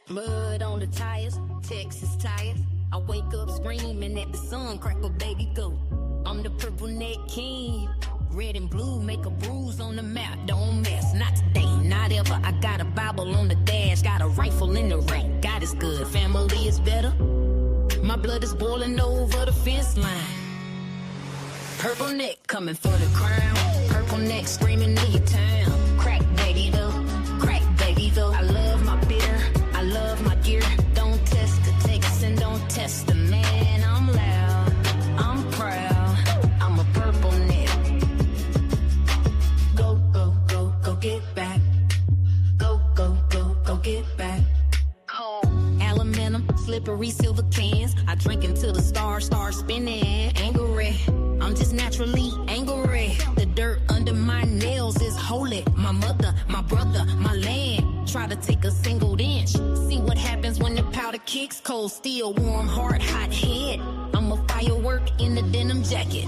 Mud on the tires, Texas tires. I wake up screaming at the sun, crack a baby go. I'm the purple neck king. Red and blue make a bruise on the map. Don't mess, not today, not ever. I got a Bible on the dash, got a rifle in the rack. God is good, family is better. My blood is boiling over the fence line. Purple neck coming for the crown. Purple neck screaming in your town. Crack baby though, crack baby though. I love my beer, I love my gear. Don't test the takes and don't test the man. I'm loud, I'm proud, I'm a purple neck. Go, go, go, go get back. Go, go, go, go get back. Aluminum, slippery silver cans. I drink until the stars start spinning. Angry, I'm just naturally angry. The dirt under my nails is holy. My mother, my brother, my land. Try to take a single inch. See what happens when the powder kicks. Cold steel, warm heart, hot head. I'm a firework in the denim jacket.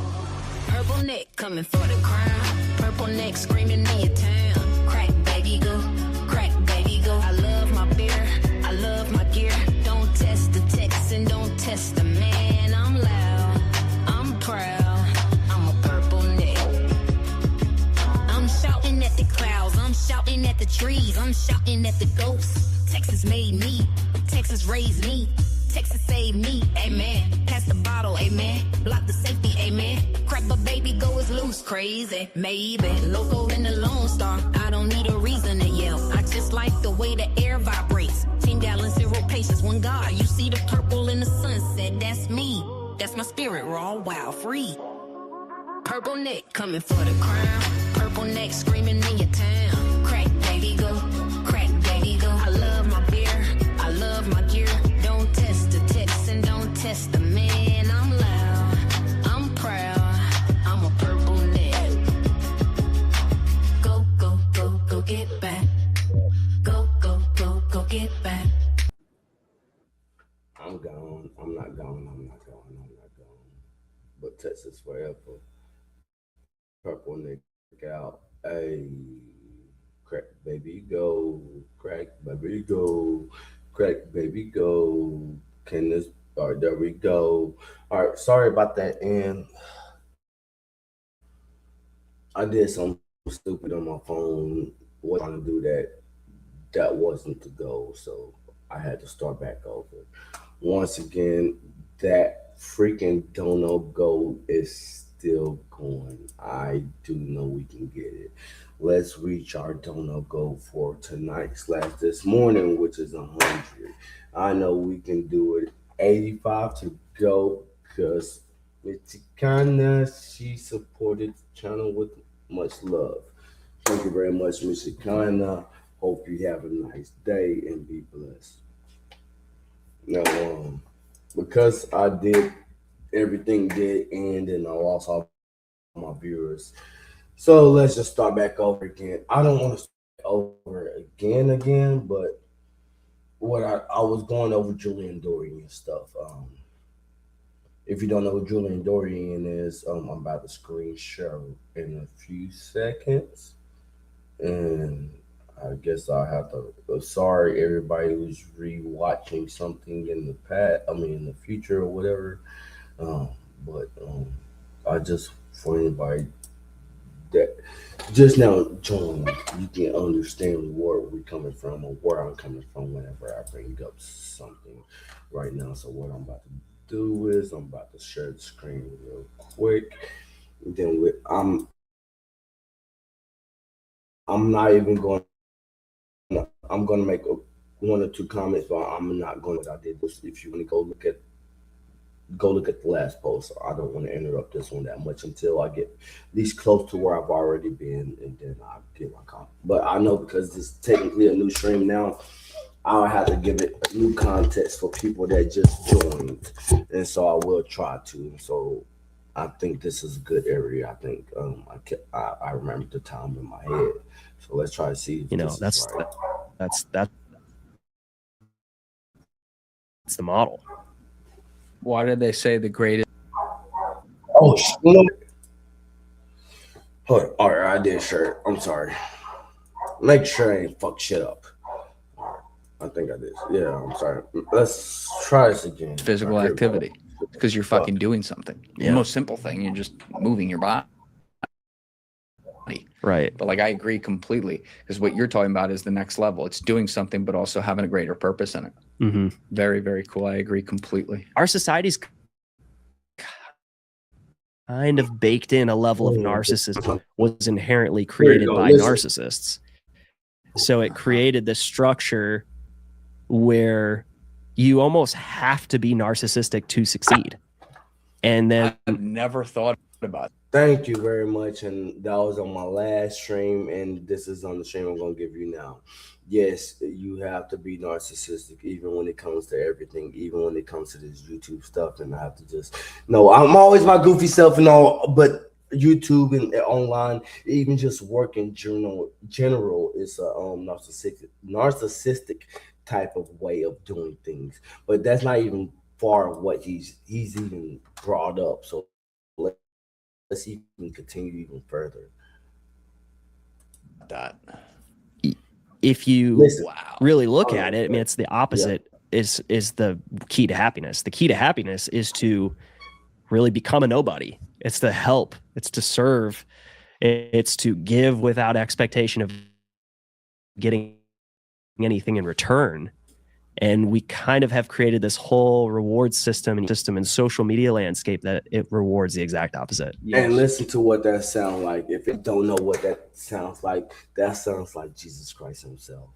Purple neck coming for the crown. Purple neck screaming in your town. Crack baby go, crack baby go. I love my beer, I love my gear. Don't test the text and don't test the man. I'm loud, I'm proud, I'm a purple neck. I'm shouting at the clouds, I'm shouting at the trees, I'm shouting at the ghosts. Texas made me, Texas raised me, Texas saved me, amen. Pass the bottle, amen. Block the safety, amen. Crack a baby go is loose, crazy, maybe. Loco in the Lone Star, I don't need a reason to yell. I just like the way the air vibrates. 10 gallons, 0 patience, one God. You see the purple in the sunset, that's me. That's my spirit, raw, wild, free. Purple neck coming for the crown. Purple neck screaming in your town. Crack baby go, crack baby go. I love my beer, I love my gear. Don't test the text and don't test the man. I'm loud, I'm proud, I'm a purple neck. Go, go, go, go get back. Go, go, go, go get back. I'm gone. I'm not gone. I'm not gone. I'm not gone. But Texas forever. Purple neck out. Hey, crack baby go. Crack baby go. Crack baby go. Can this? All right, there we go. All right, sorry about that. And I did something stupid on my phone. Was trying to do that. That wasn't the goal, so I had to start back over. Once again, that freaking dono goal is still going. I do know we can get it. Let's reach our dono goal for tonight/this morning, which is 100. I know we can do it. 85 to go because Michikana, she supported the channel with much love. Thank you very much, Michikana. Hope you have a nice day and be blessed. Now, because I did everything did end and I lost all my viewers, so let's just start back over again. I don't want to start over again, but what I was going over Julian Dorian and stuff. If you don't know who Julian Dorian is, I'm about to screen share in a few seconds, and I guess I have to. Sorry, everybody who's rewatching something in the past. I mean, in the future or whatever. But I just for anybody that just now joined, you can understand where we're coming from or where I'm coming from whenever I bring up something right now. So what I'm about to do is I'm about to share the screen real quick. And then I'm not even going. I'm gonna make one or two comments, but I'm not going to. I did this. If you want to go look at the last post. I don't want to interrupt this one that much until I get at least close to where I've already been, and then I'll get my comment. But I know because this is technically a new stream now, I'll have to give it new context for people that just joined, and so I will try to. So I think this is a good area. I think I remember the time in my head. So let's try to see. If that's right. that's the model. Why did they say the greatest? Oh, Hold on. All right, I did shirt. I'm sorry. Make sure I ain't fuck shit up. I think I did. Yeah, I'm sorry. Let's try this again. Physical Here we go. activity because you're fucking doing something. Yeah. The most simple thing, you're just moving your body. Right. But like, I agree completely because what you're talking about is the next level. It's doing something, but also having a greater purpose in it. Mm-hmm. Very, very cool. I agree completely. Our society's kind of baked in a level of narcissism was inherently created by narcissists. So it created this structure where you almost have to be narcissistic to succeed. And then I've never thought about it. Thank you very much. And that was on my last stream, and this is on the stream I'm going to give you now. Yes, you have to be narcissistic, even when it comes to everything, even when it comes to this YouTube stuff. And I have to just, no, I'm always my goofy self and all, but YouTube and online, even just work in general is a narcissistic type of way of doing things. But that's not even far of what he's even brought up. So let's even continue even further. That. if you Listen, really look at it, I mean, it's the opposite is the key to happiness. The key to happiness is to really become a nobody. It's to help. It's to serve. It's to give without expectation of getting anything in return. And we kind of have created this whole reward system and social media landscape that it rewards the exact opposite. And listen to what that sounds like. If you don't know what that sounds like Jesus Christ himself.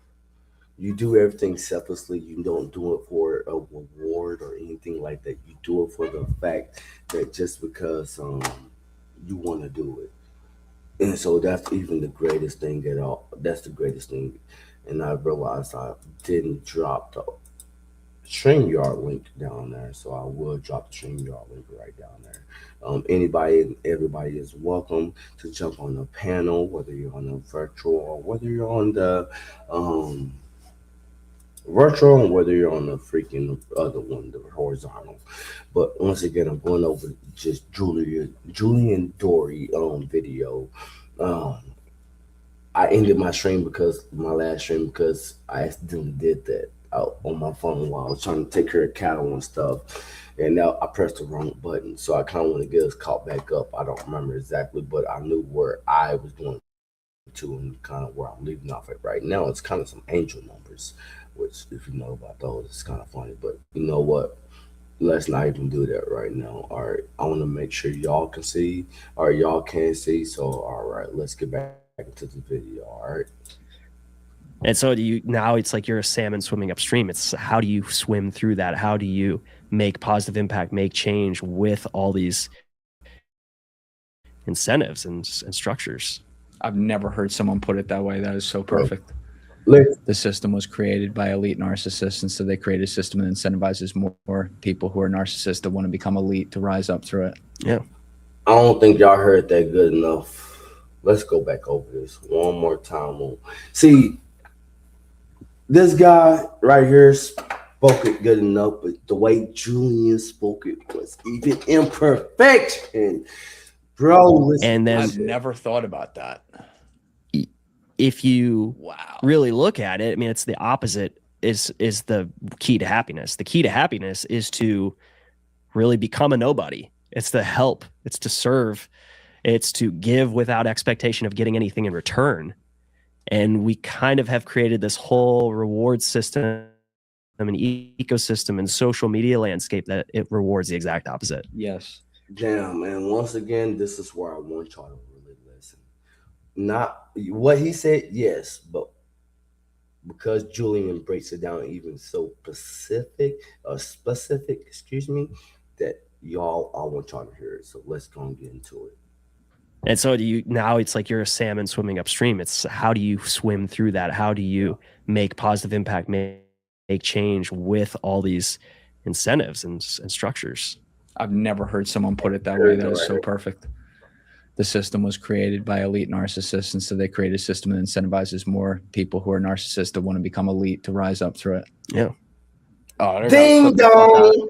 You do everything selflessly. You don't do it for a reward or anything like that. You do it for the fact that just because you want to do it. And so that's even the greatest thing at all. That's the greatest thing. And I realized I didn't drop the StreamYard link down there. So I will drop the StreamYard link right down there. Anybody and everybody is welcome to jump on the panel, whether you're on the virtual or whether you're on the virtual or whether you're on the freaking other one, the horizontal. But once again, I'm going over just Julian Dory video. I ended my stream my last stream because I accidentally did that out on my phone while I was trying to take care of cattle and stuff. And now I pressed the wrong button. So I kind of want to get us caught back up. I don't remember exactly, but I knew where I was going to and kind of where I'm leaving off at right now. It's kind of some angel numbers, which if you know about those, it's kind of funny. But you know what? Let's not even do that right now. All right. I want to make sure y'all can see or y'all can see. So, all right, let's get back into the video. All right. And so now it's like you're a salmon swimming upstream. It's how do you swim through that? How do you make positive impact, make change with all these incentives and structures? I've never heard someone put it that way. That is so perfect. The system was created by elite narcissists, and so they created a system that incentivizes more people who are narcissists that want to become elite to rise up through it. Yeah. I don't think y'all heard that good enough. Let's go back over this one more time. See, this guy right here spoke it good enough, but the way Julian spoke it was even imperfection. Bro, listen. And then I've never thought about that. If you really look at it, I mean, it's the opposite is the key to happiness. The key to happiness is to really become a nobody. It's to help. It's to serve. It's to give without expectation of getting anything in return. And we kind of have created this whole reward system and ecosystem and social media landscape that it rewards the exact opposite. Yes. Damn, and once again, this is where I want y'all to really listen. Not what he said, yes, but because Julian breaks it down even so specific, excuse me, that y'all, I want y'all to hear it. So let's go and get into it. And so now it's like you're a salmon swimming upstream. It's how do you swim through that? How do you make positive impact, make change with all these incentives and structures? I've never heard someone put it that way. That is so perfect. The system was created by elite narcissists, and so they created a system that incentivizes more people who are narcissists that want to become elite to rise up through it. Yeah. Oh, ding dong!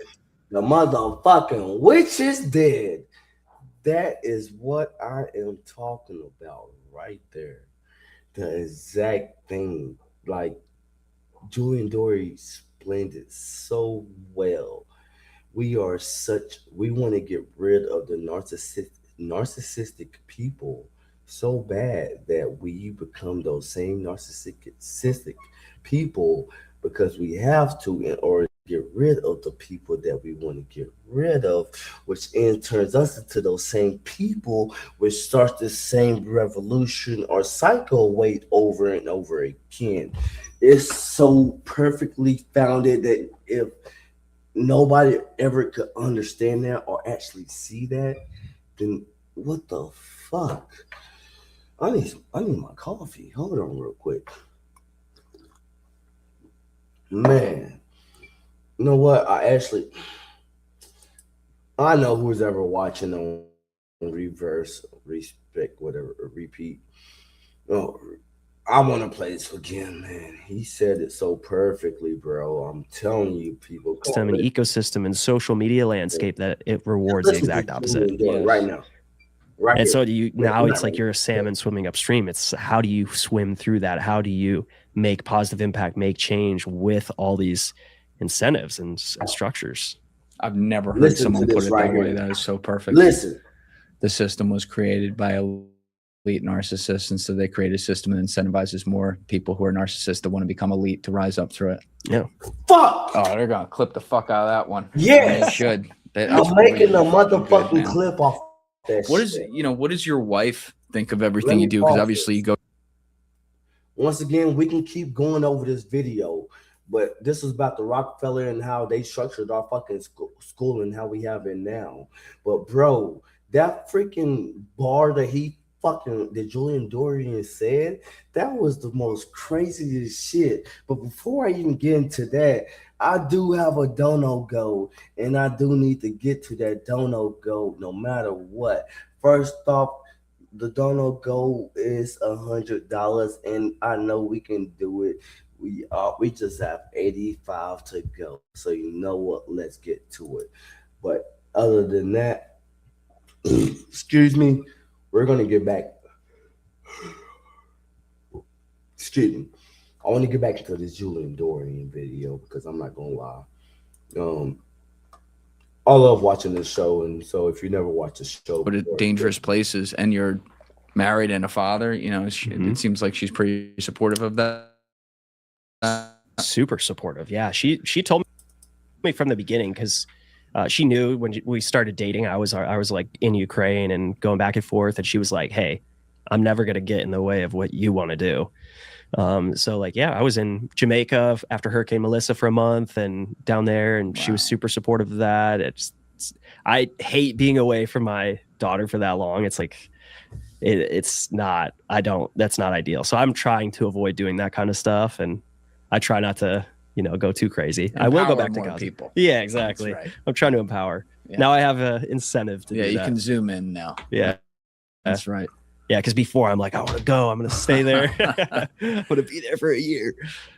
The motherfucking witch is dead. that is what I am talking about right there. The exact thing. Like Julian Dory explained it so well. We want to get rid of the narcissistic people so bad that we become those same narcissistic people because we have to in order to get rid of the people that we want to get rid of, which in turns us into those same people, which starts the same revolution or cycle wait over and over again. It's so perfectly founded that if nobody ever could understand that or actually see that, then what the fuck? I need my coffee. Hold on real quick. Man. You know what? I know who's ever watching on reverse, respect, whatever, or repeat. Oh, I want to play this again, man. He said it so perfectly, bro. I'm telling you, people. System and ecosystem and social media landscape that it rewards the exact opposite. Right now. Right. And so it's like you're a salmon swimming upstream. It's how do you swim through that? How do you make positive impact, make change with all these incentives and structures? I've never heard someone put it that way. That is so perfect. Listen. The system was created by elite narcissists, and so they create a system that incentivizes more people who are narcissists that want to become elite to rise up through it. Yeah. Fuck. Oh, they're gonna clip the fuck out of that one. Yeah. They should. I'm making a motherfucking clip off that what does your wife think of everything you do? Because obviously you go. Once again, we can keep going over this video, but this is about the Rockefeller and how they structured our fucking school and how we have it now. But bro, that freaking bar that Julian Dorian said, that was the most craziest shit. But before I even get into that, I do have a dono goal, and I do need to get to that dono goal no matter what. First off, the dono goal is $100, and I know we can do it. We just have 85 to go. So you know what? Let's get to it. But other than that, excuse me, we're gonna get back. Excuse me. I want to get back into this Julian Dorian video because I'm not gonna lie. I love watching this show, and so if you never watch the show, but at dangerous places, and you're married and a father, it seems like she's pretty supportive of that. Super supportive. Yeah, she told me from the beginning because she knew when we started dating, I was like in Ukraine and going back and forth, and she was like, "Hey, I'm never gonna get in the way of what you want to do." So like, yeah, I was in Jamaica after Hurricane Melissa for a month and down there, and she was super supportive of that. I hate being away from my daughter for that long. It's like, that's not ideal. So I'm trying to avoid doing that kind of stuff. And I try not to, go too crazy. Empower I will go back to more Gaza. People. Yeah, exactly. Right. I'm trying to empower. Yeah. Now I have an incentive to do that. Yeah, you can zoom in now. Yeah. That's right. Yeah, because before I'm like, I want to go. I'm going to stay there. I'm going to be there for a year.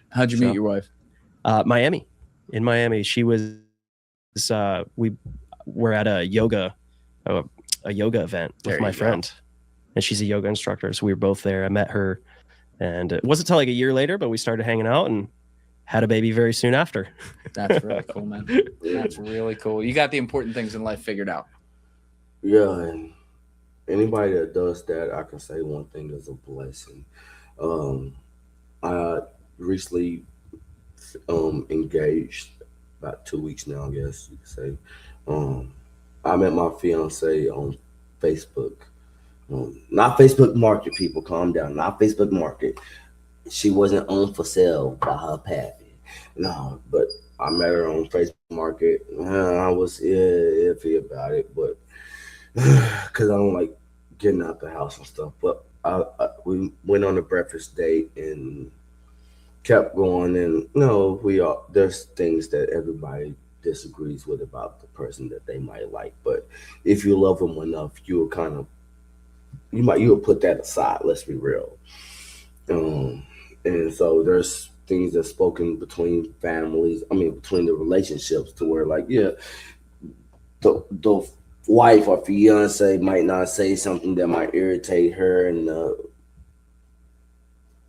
How'd you meet your wife? Miami. In Miami, she was. We were at a yoga event with my friend, and she's a yoga instructor. So we were both there. I met her, and it wasn't until like a year later, but we started hanging out and had a baby very soon after. That's really cool, man. That's really cool. You got the important things in life figured out. Yeah, and anybody that does that, I can say one thing is a blessing. I recently engaged about 2 weeks now, I guess you could say. I met my fiance on Facebook. Not Facebook Market, people, calm down. Not Facebook Market. She wasn't on for sale by her pappy. No, but I met her on Facebook Market. I was iffy about it, but because I don't like getting out the house and stuff. But we went on a breakfast date and kept going. And there's things that everybody disagrees with about the person that they might like. But if you love them enough, you'll put that aside. Let's be real. And so there's things that's spoken between families. I mean, between the relationships to where, like, yeah, the wife or fiance might not say something that might irritate her, and the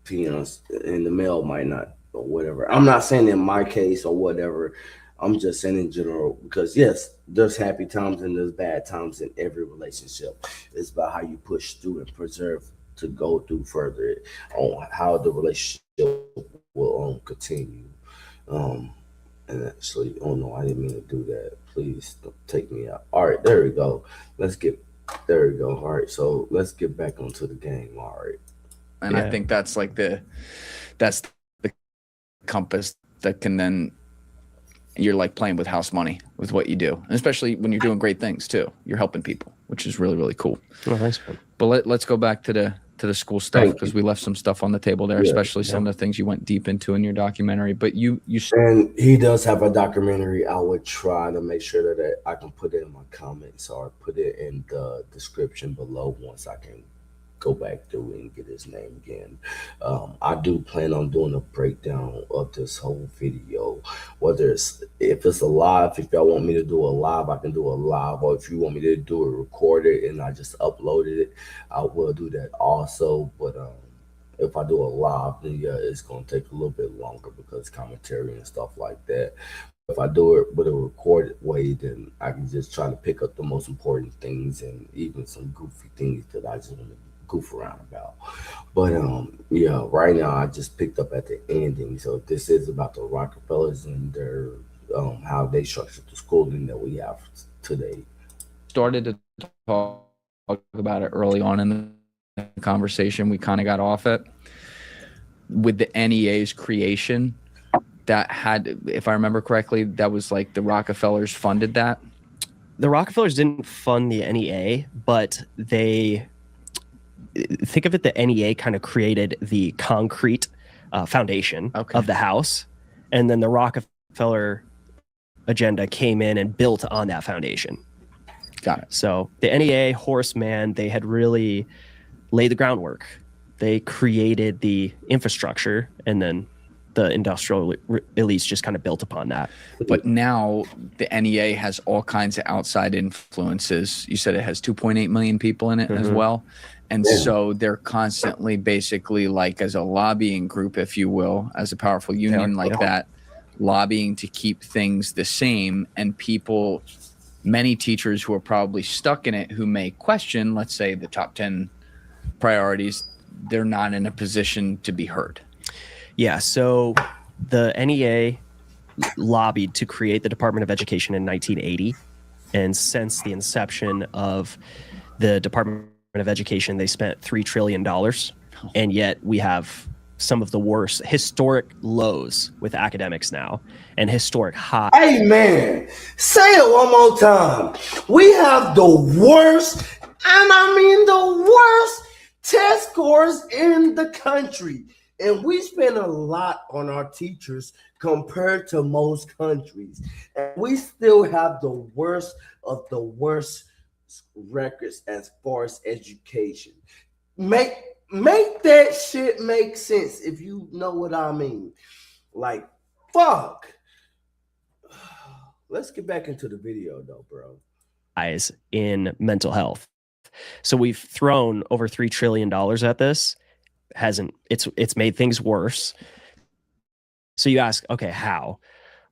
fiance and the male might not, or whatever. I'm not saying in my case or whatever. I'm just saying in general, because yes, there's happy times and there's bad times in every relationship. It's about how you push through and preserve to go through further on how the relationship will continue. And actually, oh no, I didn't mean to do that. Please don't take me out. All right, there we go. There we go. All right, so let's get back onto the game. All right. And I think that's like that's the compass that can then, you're like playing with house money with what you do, and especially when you're doing great things too. You're helping people, which is really, really cool. Oh, thanks, man. But let's go back to the school stuff, because we left some stuff on the table there, especially some of the things you went deep into in your documentary. But and he does have a documentary. I would try to make sure that I can put it in my comments or put it in the description below once I can go back through and get his name again. I do plan on doing a breakdown of this whole video, whether if it's a live, if y'all want me to do a live, I can do a live, or if you want me to do it recorded and I just uploaded it, I will do that also. But if I do a live, then yeah, it's gonna take a little bit longer because commentary and stuff like that. If I do it with a recorded way, then I can just try to pick up the most important things and even some goofy things that I just want to goof around about. But yeah, right now I just picked up at the ending. So this is about the Rockefellers and their how they structured the schooling that we have today. Started to talk about it early on in the conversation. We kind of got off it with the NEA's creation. That had, if I remember correctly, that was like the Rockefellers funded that. The Rockefellers didn't fund the NEA, but they, think of it, the NEA kind of created the concrete foundation of the house, and then the Rockefeller agenda came in and built on that foundation. Got it. So the NEA, Horace Mann, they had really laid the groundwork. They created the infrastructure, and then the industrial elites just kind of built upon that. But now the NEA has all kinds of outside influences. You said it has 2.8 million people in it as well. And so they're constantly basically like as a lobbying group, if you will, as a powerful union that, lobbying to keep things the same. And people, many teachers who are probably stuck in it, who may question, let's say, the top 10 priorities, they're not in a position to be heard. Yeah, so the NEA lobbied to create the Department of Education in 1980. And since the inception of the Department of Education, they spent $3 trillion. And yet we have some of the worst historic lows with academics now and historic highs. Hey, man, say it one more time. We have the worst, and I mean the worst test scores in the country. And we spend a lot on our teachers compared to most countries. And we still have the worst of the worst records as far as education. Make that shit make sense, if you know what I mean. Like, fuck. Let's get back into the video though, bro. In mental health. So we've thrown over $3 trillion at this. It's made things worse. So you ask, okay, how?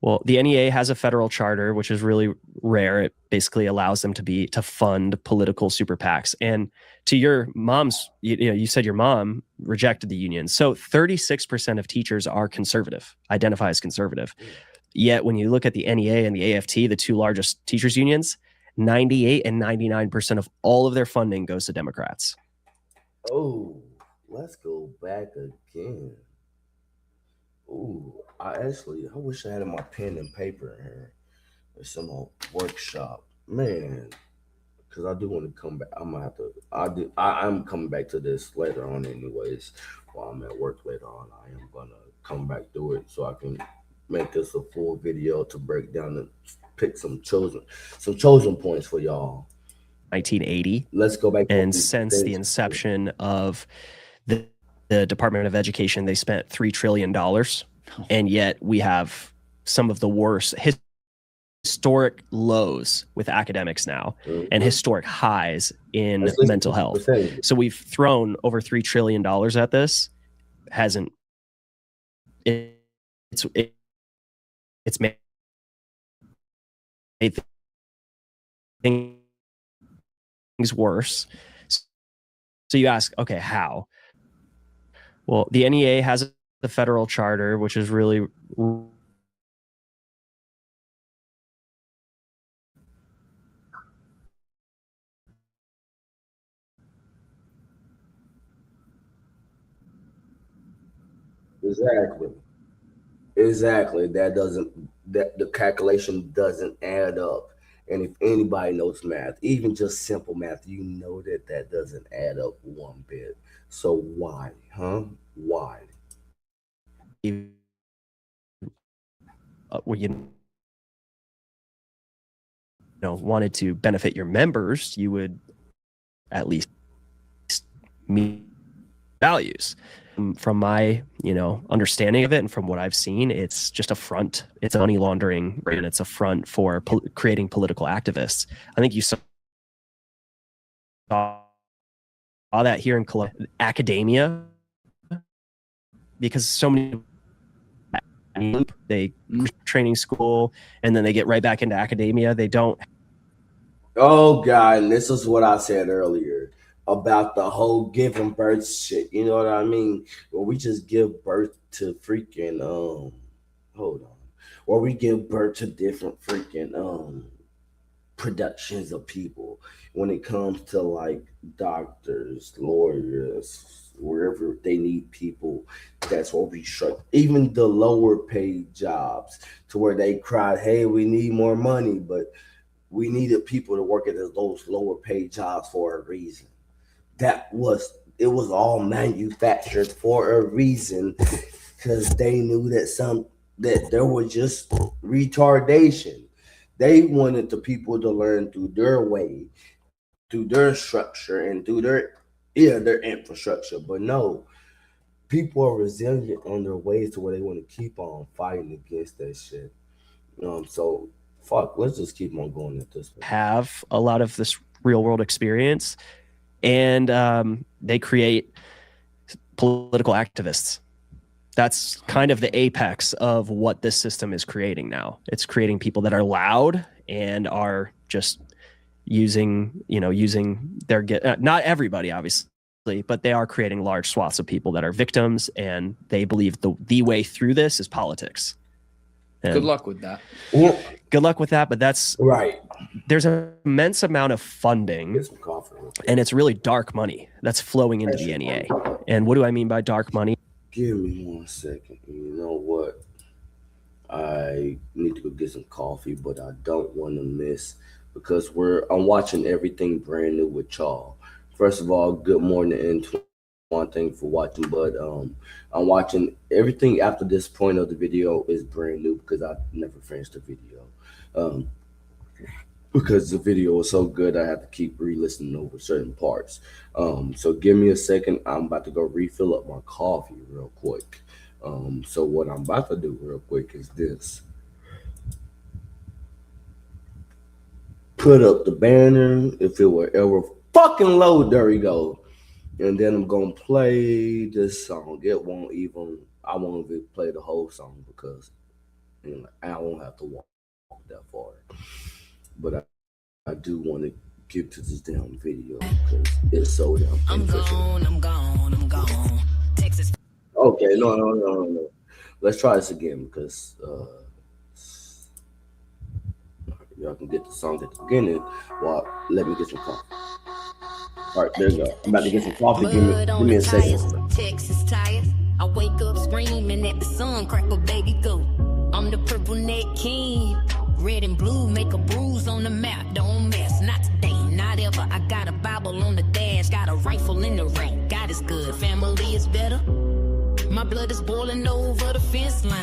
Well, the NEA has a federal charter, which is really rare. It basically allows them to fund political super PACs. And to your mom's, you said your mom rejected the union. So 36% of teachers are conservative, identify as conservative. Yet when you look at the NEA and the AFT, the two largest teachers unions, 98 and 99% of all of their funding goes to Democrats. Oh, let's go back again. Ooh, I wish I had my pen and paper in here. There's some old workshop, man. Because I do want to come back. I'm coming back to this later on, anyways. While I'm at work later on, I am gonna come back through it so I can make this a full video to break down and pick some chosen points for y'all. 1980. Let's go back. And since the inception of the Department of Education, they spent $3 trillion. And yet we have some of the worst historic lows with academics now and historic highs. So 36% of teachers are conservative, identify as conservative. Yet when you look at the NEA and the AFT, the two largest teachers unions, 98 and 99% of all of their funding goes to Democrats. Oh, let's go back again. And yet we have some of the worst historic lows with academics now and historic highs in mental health. So we've thrown over $3 trillion at this. It's made things worse. So you ask, okay, how? Well, the NEA has the federal charter, which is really Exactly. That the calculation doesn't add up. And if anybody knows math, even just simple math, you know that doesn't add up one bit. So why, huh? Why? Well, you wanted to benefit your members, you would at least meet values. From my understanding of it and from what I've seen, it's just a front. It's money laundering and it's a front for creating political activists. I think you saw that here in academia, because so many they training school and then they get right back into academia. They don't. Oh God, and this is what I said earlier about the whole giving birth shit. You know what I mean? Where we just give birth to freaking or we give birth to different freaking productions of people. When it comes to like doctors, lawyers, wherever they need people, that's what we shut. Even the lower paid jobs, to where they cried, "Hey, we need more money," but we needed people to work at those lower paid jobs for a reason. It was all manufactured for a reason, because they knew that there was just retardation. They wanted the people to learn through their way, through their structure, and through their infrastructure. But no, people are resilient on their ways to where they want to keep on fighting against that shit. So fuck, let's just keep on going at this. Have a lot of this real world experience. And they create political activists. That's kind of the apex of what this system is creating now. It's creating people that are loud and are just using their not everybody, obviously, but they are creating large swaths of people that are victims, and they believe the way through this is politics. And good luck with that. Good luck with that, but that's right. There's an immense amount of funding, and it's really dark money that's flowing into the NEA. And what do I mean by dark money? Give me 1 second. You know what? I need to go get some coffee, but I don't want to miss, because I'm watching everything brand new with y'all. First of all, good morning and one thing for watching, but I'm watching everything after this point of the video is brand new, because I never finished the video. Because the video was so good, I had to keep re-listening over certain parts. So give me a second. I'm about to go refill up my coffee real quick. So what I'm about to do real quick is this. Put up the banner. If it were ever fucking load, there we go. And then I'm going to play this song. I won't even play the whole song, because I won't have to walk that far. But I do want to get to this damn video, because it's so damn I'm gone. Texas. Okay, no. Let's try this again, because y'all can get the song at the beginning. Well, let me get some coffee. All right, there you go. I'm about to get some coffee. Give me a second. Texas tires. I wake up screaming at the sun, crackle baby go. I'm the purple neck king. Red and blue make a bruise on the map. Don't mess, not today, not ever. I got a Bible on the dash, got a rifle in the rain. God is good, family is better. My blood is boiling over the fence line.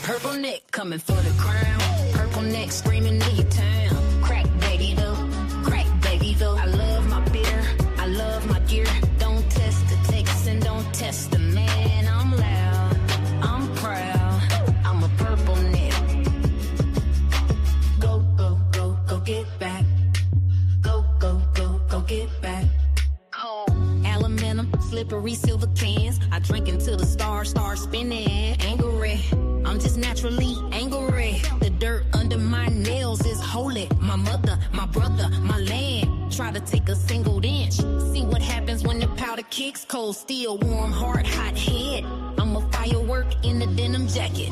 Purple neck coming for the crown. Purple neck screaming in your town. Crack baby though. I love my beer, I love my gear. Don't test the takes and don't test the man. I'm loud, I'm proud, I'm a purple neck. slippery silver cans. I drink until the stars start spinning. Angry, I'm just naturally angry. The dirt under my nails is holy. My mother, my brother, my land. Try to take a single inch. See what happens when the powder kicks. Cold steel, warm heart, hot head. I'm a firework in the denim jacket.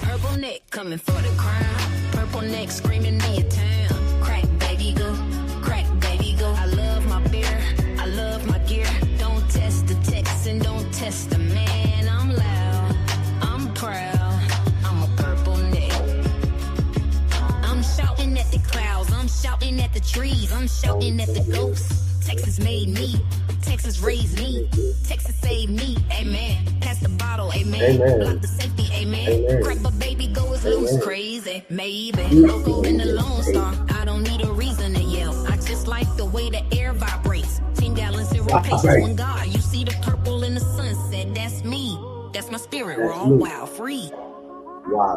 Purple neck coming for the crown. Purple neck screaming in your town. Crack baby go, crack baby go. I love my beer, I love my gear. Don't test the text and don't test the man. I'm loud, I'm proud, I'm a purple neck. I'm shouting at the clouds, I'm shouting at the trees, I'm shouting at the ghosts. Texas made me, Texas raised me, Texas saved me, amen. Pass the bottle, amen. Lock the safety, amen. Crack a baby go is loose, crazy, maybe. Loco in the Lone Star, I don't need a reason to yell. I just like the way the air vibrates. Team Dallas, zero patience when God. You see the purple in the sunset, that's me. That's my spirit, raw, wild, free.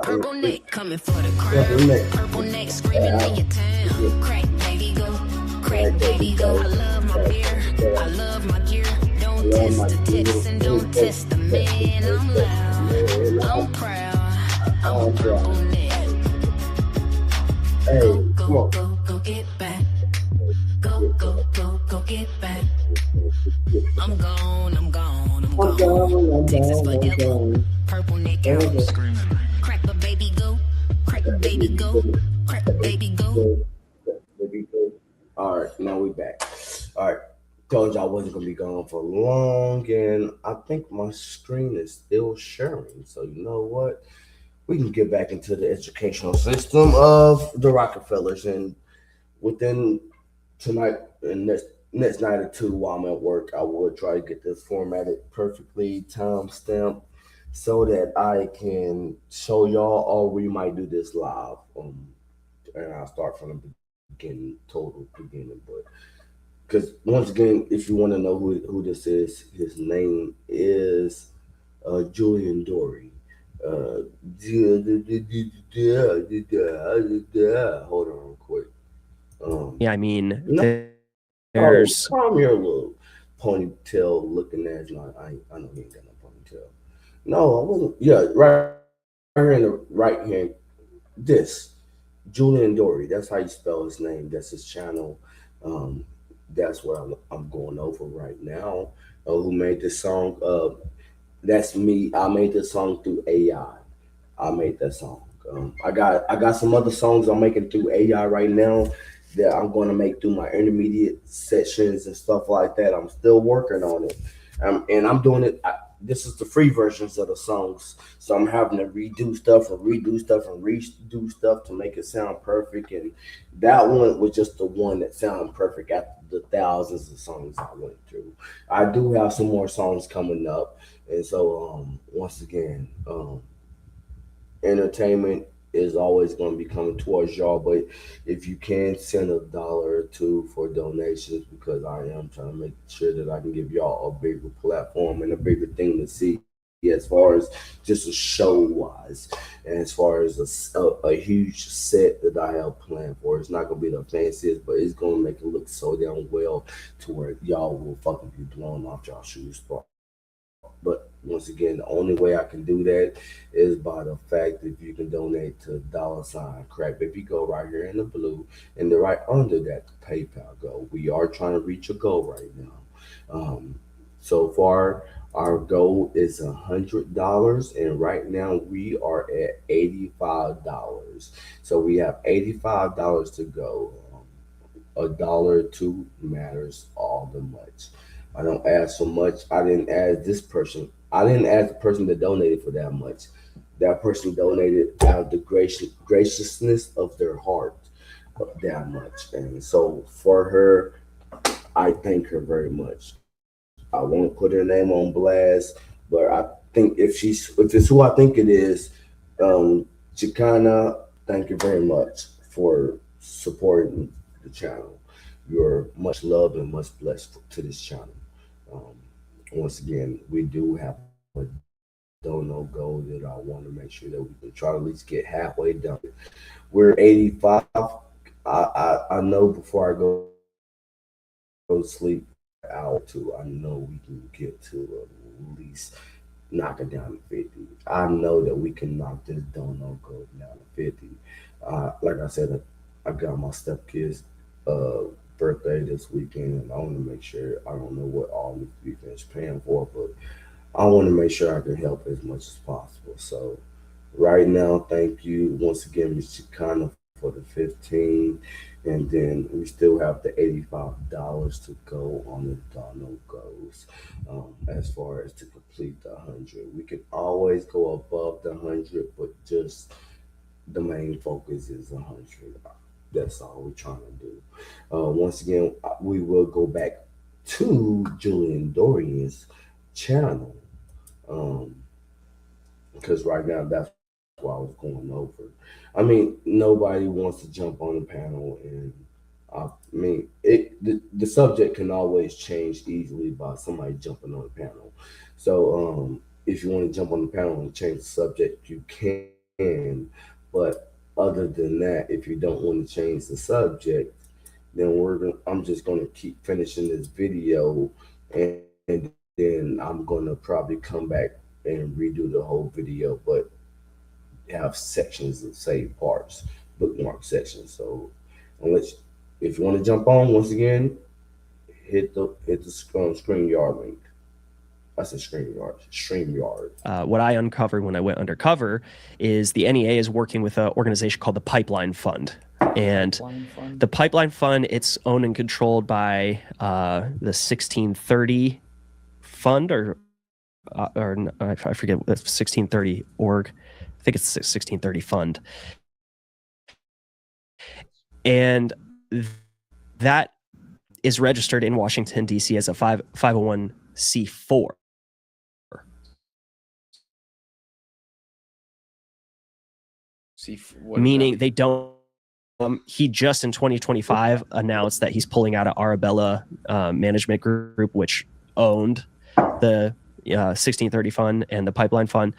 Purple neck coming for the crown. Purple neck screaming in your town. Crack baby go, crack baby go. I love my beer, I love my gear. Don't test the text and don't test the man. I'm loud, I'm proud, I'm a purple neck. Go, go, go, go get back. Go, go, go, go get back. I'm gone, I'm gone, I'm gone. Texas forever. Purple neck out screaming. Crack a baby go, crack a baby go, crack a baby go. All right, now we back. All right, told y'all I wasn't gonna be gone for long, and I think my screen is still sharing. So you know what? We can get back into the educational system of the Rockefellers, and within tonight and next night or two while I'm at work, I will try to get this formatted perfectly, time stamped, so that I can show y'all, or we might do this live. And I'll start from the beginning, total beginning. But because once again, if you want to know who this is, his name is Julian Dory. Hold on real quick. Yeah, I mean, No, there's calm your little ponytail looking ass. No, I know he ain't got no ponytail. No, I wasn't. Yeah, right here in the right hand. This Julian Dory. That's how you spell his name. That's his channel. That's what I'm going over right now. Who made this song? That's me. I made this song through AI. I made that song. I got some other songs I'm making through AI right now that I'm going to make through my intermediate sessions and stuff like that. I'm still working on it, and I'm doing it. This is the free versions of the songs, so I'm having to redo stuff and redo stuff to make it sound perfect. And that one was just the one that sounded perfect after the thousands of songs I went through. I do have some more songs coming up, and so once again, entertainment is always going to be coming towards y'all, but if you can send $1 or $2 for donations, because I am trying to make sure that I can give y'all a bigger platform and a bigger thing to see as far as just a show wise, and as far as a huge set that I have planned for. It's not going to be the fanciest, but it's going to make it look so damn well to where y'all will fucking be blown off y'all shoes. But once again, the only way I can do that is by the fact that if you can donate to $ Crack Baby Go right here in the blue, and then right under that PayPal go. We are trying to reach a goal right now. So far, our goal is $100, and right now we are at $85. So we have $85 to go. $1 or $2 matters all the much. I don't ask for much. I didn't ask this person. I didn't ask the person that donated for that much. That person donated out of the graciousness of their heart that much. And so for her, I thank her very much. I won't put her name on blast, but I think if it's who I think it is, Chicana, thank you very much for supporting the channel. You're much loved and much blessed to this channel. Once again, we do have a dono goal that I want to make sure that we can try to at least get halfway done. We're 85. I know before I go to sleep, hour two, I know we can get to at least knock it down to 50. I know that we can knock this donut go down to 50. Like I said, I got my stepkid's uh, birthday this weekend, and I want to make sure, I don't know what all the weekend's paying for, but I want to make sure I can help as much as possible. So right now, thank you once again, Ms. Chicana, for the 15, and then we still have the $85 to go on the Donald goes. As far as to complete the 100, we can always go above the 100, but just the main focus is 100. That's all we're trying to do. Once again, we will go back to Julian Dorian's channel, um, because right now that's what I was going over. I mean, nobody wants to jump on the panel, and I mean, the subject can always change easily by somebody jumping on the panel. So, if you want to jump on the panel and change the subject, you can. But other than that, if you don't want to change the subject, then I'm just gonna keep finishing this video, and then I'm gonna probably come back and redo the whole video, but have sections of saved parts, bookmark sections. So unless if you want to jump on, once again, hit the StreamYard link. That's a StreamYard. What I uncovered when I went undercover is the NEA is working with an organization called the Pipeline Fund. And the Pipeline Fund, it's owned and controlled by the 1630 Fund, or I forget, 1630 org. I think it's 1630 Fund. And that is registered in Washington, D.C. as a 501c4. Meaning they don't. He just in 2025 announced that he's pulling out of Arabella Management Group, which owned the 1630 Fund and the Pipeline Fund.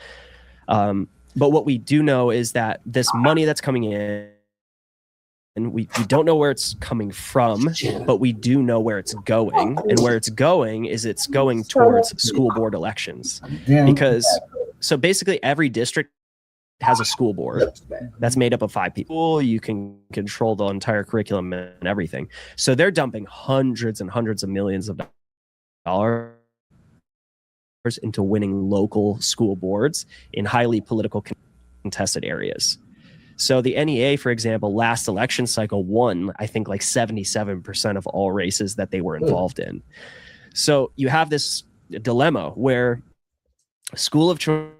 But what we do know is that this money that's coming in, and we don't know where it's coming from, but we do know where it's going. And where it's going is it's going towards school board elections. Because so basically every district has a school board that's made up of 5 people. You can control the entire curriculum and everything. So they're dumping hundreds and hundreds of millions of dollars into winning local school boards in highly political contested areas. So the NEA, for example, last election cycle won, I think, like 77% of all races that they were involved in. So you have this dilemma where school of choice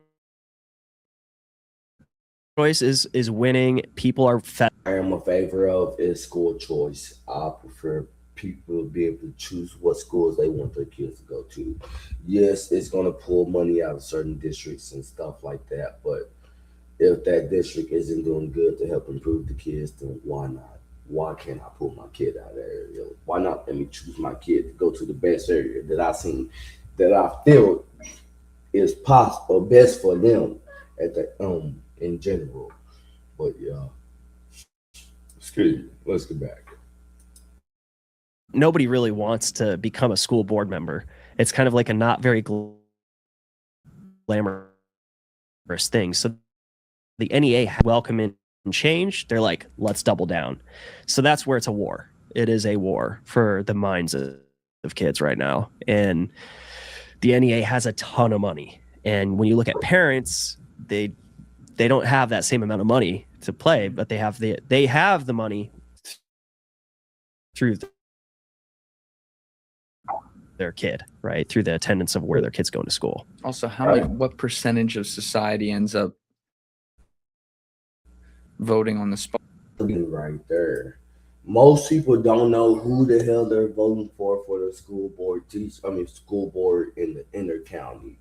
is winning. People are I am a favor of is school choice. I prefer people to be able to choose what schools they want their kids to go to. Yes, it's going to pull money out of certain districts and stuff like that, but if that district isn't doing good to help improve the kids, then why not? Why can't I pull my kid out of that area? Why not let me choose my kid to go to the best area that I seen, that I feel is possible, best for them at the in general. But yeah, excuse me. Let's get back. Nobody really wants to become a school board member. It's kind of like a not very glamorous thing. So the NEA welcome in change. They're like, let's double down. So that's where it's a war. It is a war for the minds of kids right now. And the NEA has a ton of money. And when you look at parents, they don't have that same amount of money to play, but they have the money through their kid, right? Through the attendance of where their kid's going to school. Also, what percentage of society ends up voting on the spot? Right there. Most people don't know who the hell they're voting for the school board school board in their county.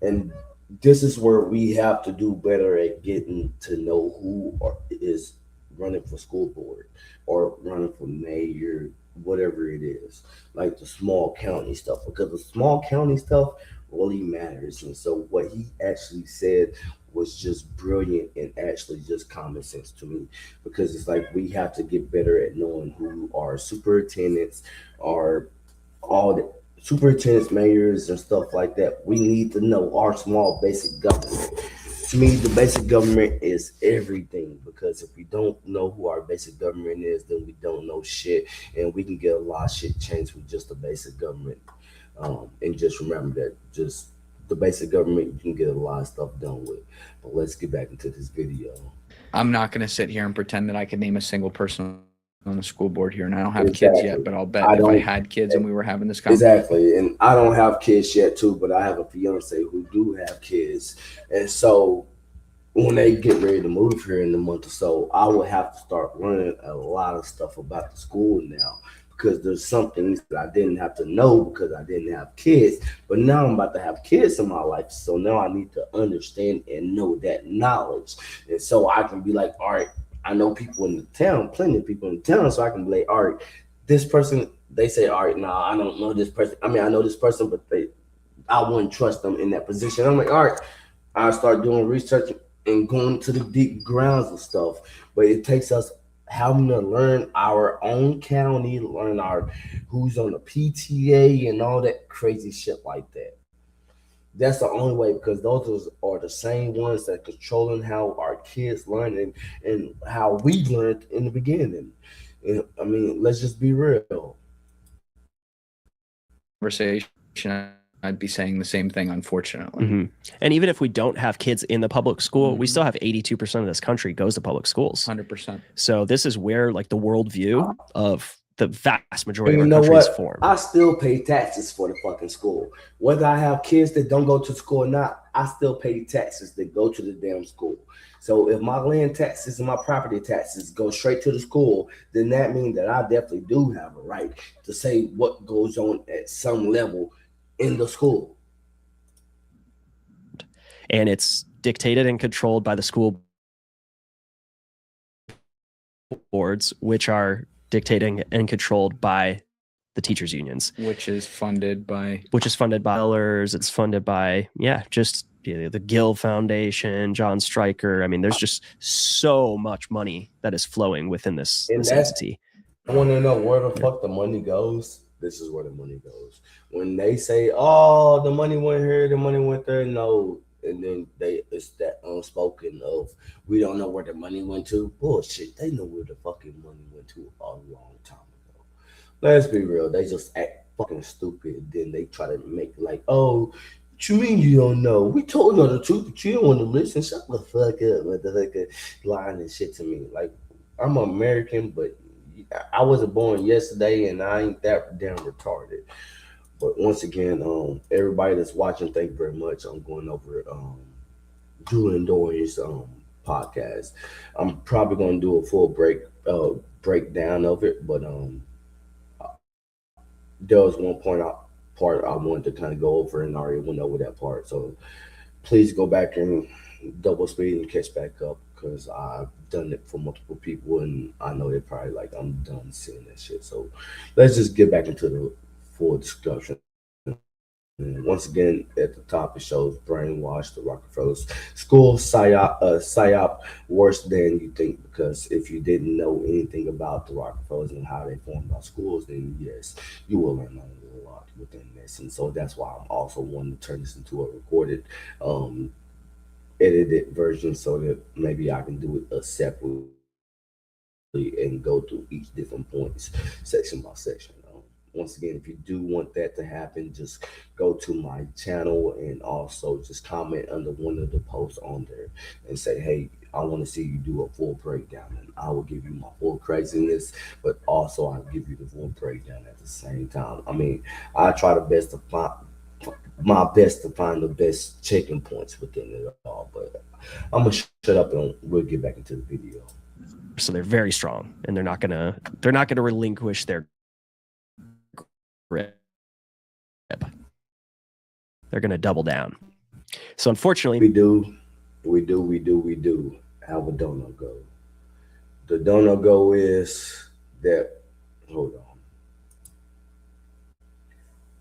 And this is where we have to do better at getting to know who is running for school board or running for mayor, whatever it is, like the small county stuff, because the small county stuff really matters. And so what he actually said was just brilliant and actually just common sense to me, because it's like we have to get better at knowing who our superintendents are, all superintendents, mayors, and stuff like that, we need to know our small basic government. To me, the basic government is everything, because if we don't know who our basic government is, then we don't know shit, and we can get a lot of shit changed with just the basic government. And just remember that just the basic government, you can get a lot of stuff done with. But let's get back into this video. I'm not going to sit here and pretend that I can name a single person on the school board here, and I don't have kids yet, but I'll bet if I had kids and we were having this conversation. Exactly. And I don't have kids yet too, but I have a fiance who do have kids. And so when they get ready to move here in a month or so, I will have to start learning a lot of stuff about the school now, because there's some things that I didn't have to know because I didn't have kids. But now I'm about to have kids in my life, so now I need to understand and know that knowledge. And so I can be like, all right, I know people in the town, plenty of people in the town, so I can be like, all right, this person, they say, all right, nah, I don't know this person. I mean, I know this person, but I wouldn't trust them in that position. I'm like, all right, I start doing research and going to the deep grounds of stuff. But it takes us having to learn our own county, learn who's on the PTA and all that crazy shit like that. That's the only way, because those are the same ones that controlling how our kids learn and how we learned in the beginning. And, I mean, let's just be real. Conversation, I'd be saying the same thing, unfortunately. Mm-hmm. And even if we don't have kids in the public school, we still have 82% of this country goes to public schools. 100%. So this is where like the worldview of the vast majority of our country is what? formed. I still pay taxes for the fucking school. Whether I have kids that don't go to school or not, I still pay taxes that go to the damn school. So if my land taxes and my property taxes go straight to the school, then that means that I definitely do have a right to say what goes on at some level in the school. And it's dictated and controlled by the school boards, which are dictating and controlled by the teachers unions, which is funded by dollars. It's funded by the Gill Foundation, John Stryker. I mean, there's just so much money that is flowing within this entity. I want to know where the fuck the money goes. This is where the money goes. When they say, "Oh, the money went here, the money went there," no. And then it's that unspoken of, we don't know where the money went to. Bullshit. They know where the fucking money went to a long time ago. Let's be real. They just act fucking stupid. Then they try to make like, oh, what you mean you don't know? We told you the truth, but you don't want to listen. Shut the fuck up, motherfucker. Lying and shit to me. Like, I'm American, but I wasn't born yesterday, and I ain't that damn retarded. But once again, everybody that's watching, thank you very much. I'm going over Julian Dorian's podcast. I'm probably going to do a full breakdown of it, but there was one part I wanted to kind of go over, and I already went over that part. So please go back and double speed and catch back up, because I've done it for multiple people, and I know they're probably like, I'm done seeing that shit. So let's just get back into the full discussion. And once again, at the top, it shows brainwash the Rockefeller school psyop worse than you think, because if you didn't know anything about the Rockefellers and how they formed our schools, then yes, you will learn a lot within this. And so that's why I'm also wanting to turn this into a recorded edited version, so that maybe I can do it separately and go through each different points section by section. Once again, if you do want that to happen, just go to my channel and also just comment under one of the posts on there and say, hey, I want to see you do a full breakdown, and I will give you my full craziness, but also I'll give you the full breakdown at the same time. I mean, I try my best to find the best checking points within it all, but I'm gonna shut up and we'll get back into the video. So they're very strong, and they're not gonna relinquish their grip. They're gonna double down. So unfortunately, we do have a donut go. The donut go is that, hold on,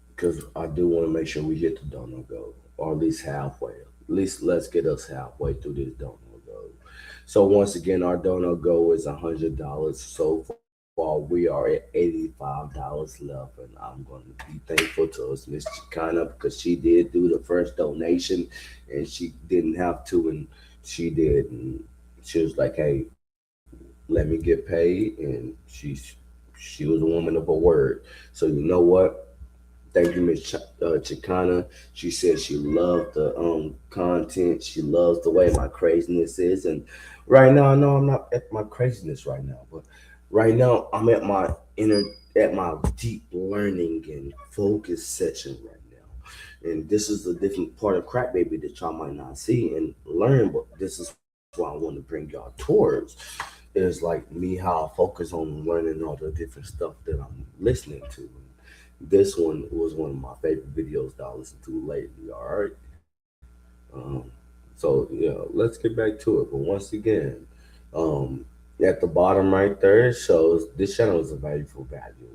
because I do want to make sure we hit the donut go, or at least halfway. At least let's get us halfway through this donut go. So once again, our donut go is $100. So far we are at $85 else left, and I'm going to be thankful to Miss Chicana because she did do the first donation, and she didn't have to, and she did, and she was like, "Hey, let me get paid," and she was a woman of her word. So you know what? Thank you, Miss Chicana. She said she loved the content. She loves the way my craziness is. And right now, I know I'm not at my craziness right now, but right now I'm at my deep learning and focus section right now. And this is a different part of Crack Baby that y'all might not see and learn, but this is what I want to bring y'all towards. Is like me how I focus on learning all the different stuff that I'm listening to. This one was one of my favorite videos that I listened to lately. All right. So yeah, let's get back to it. But once again, at the bottom right there, it shows this channel is a value for value.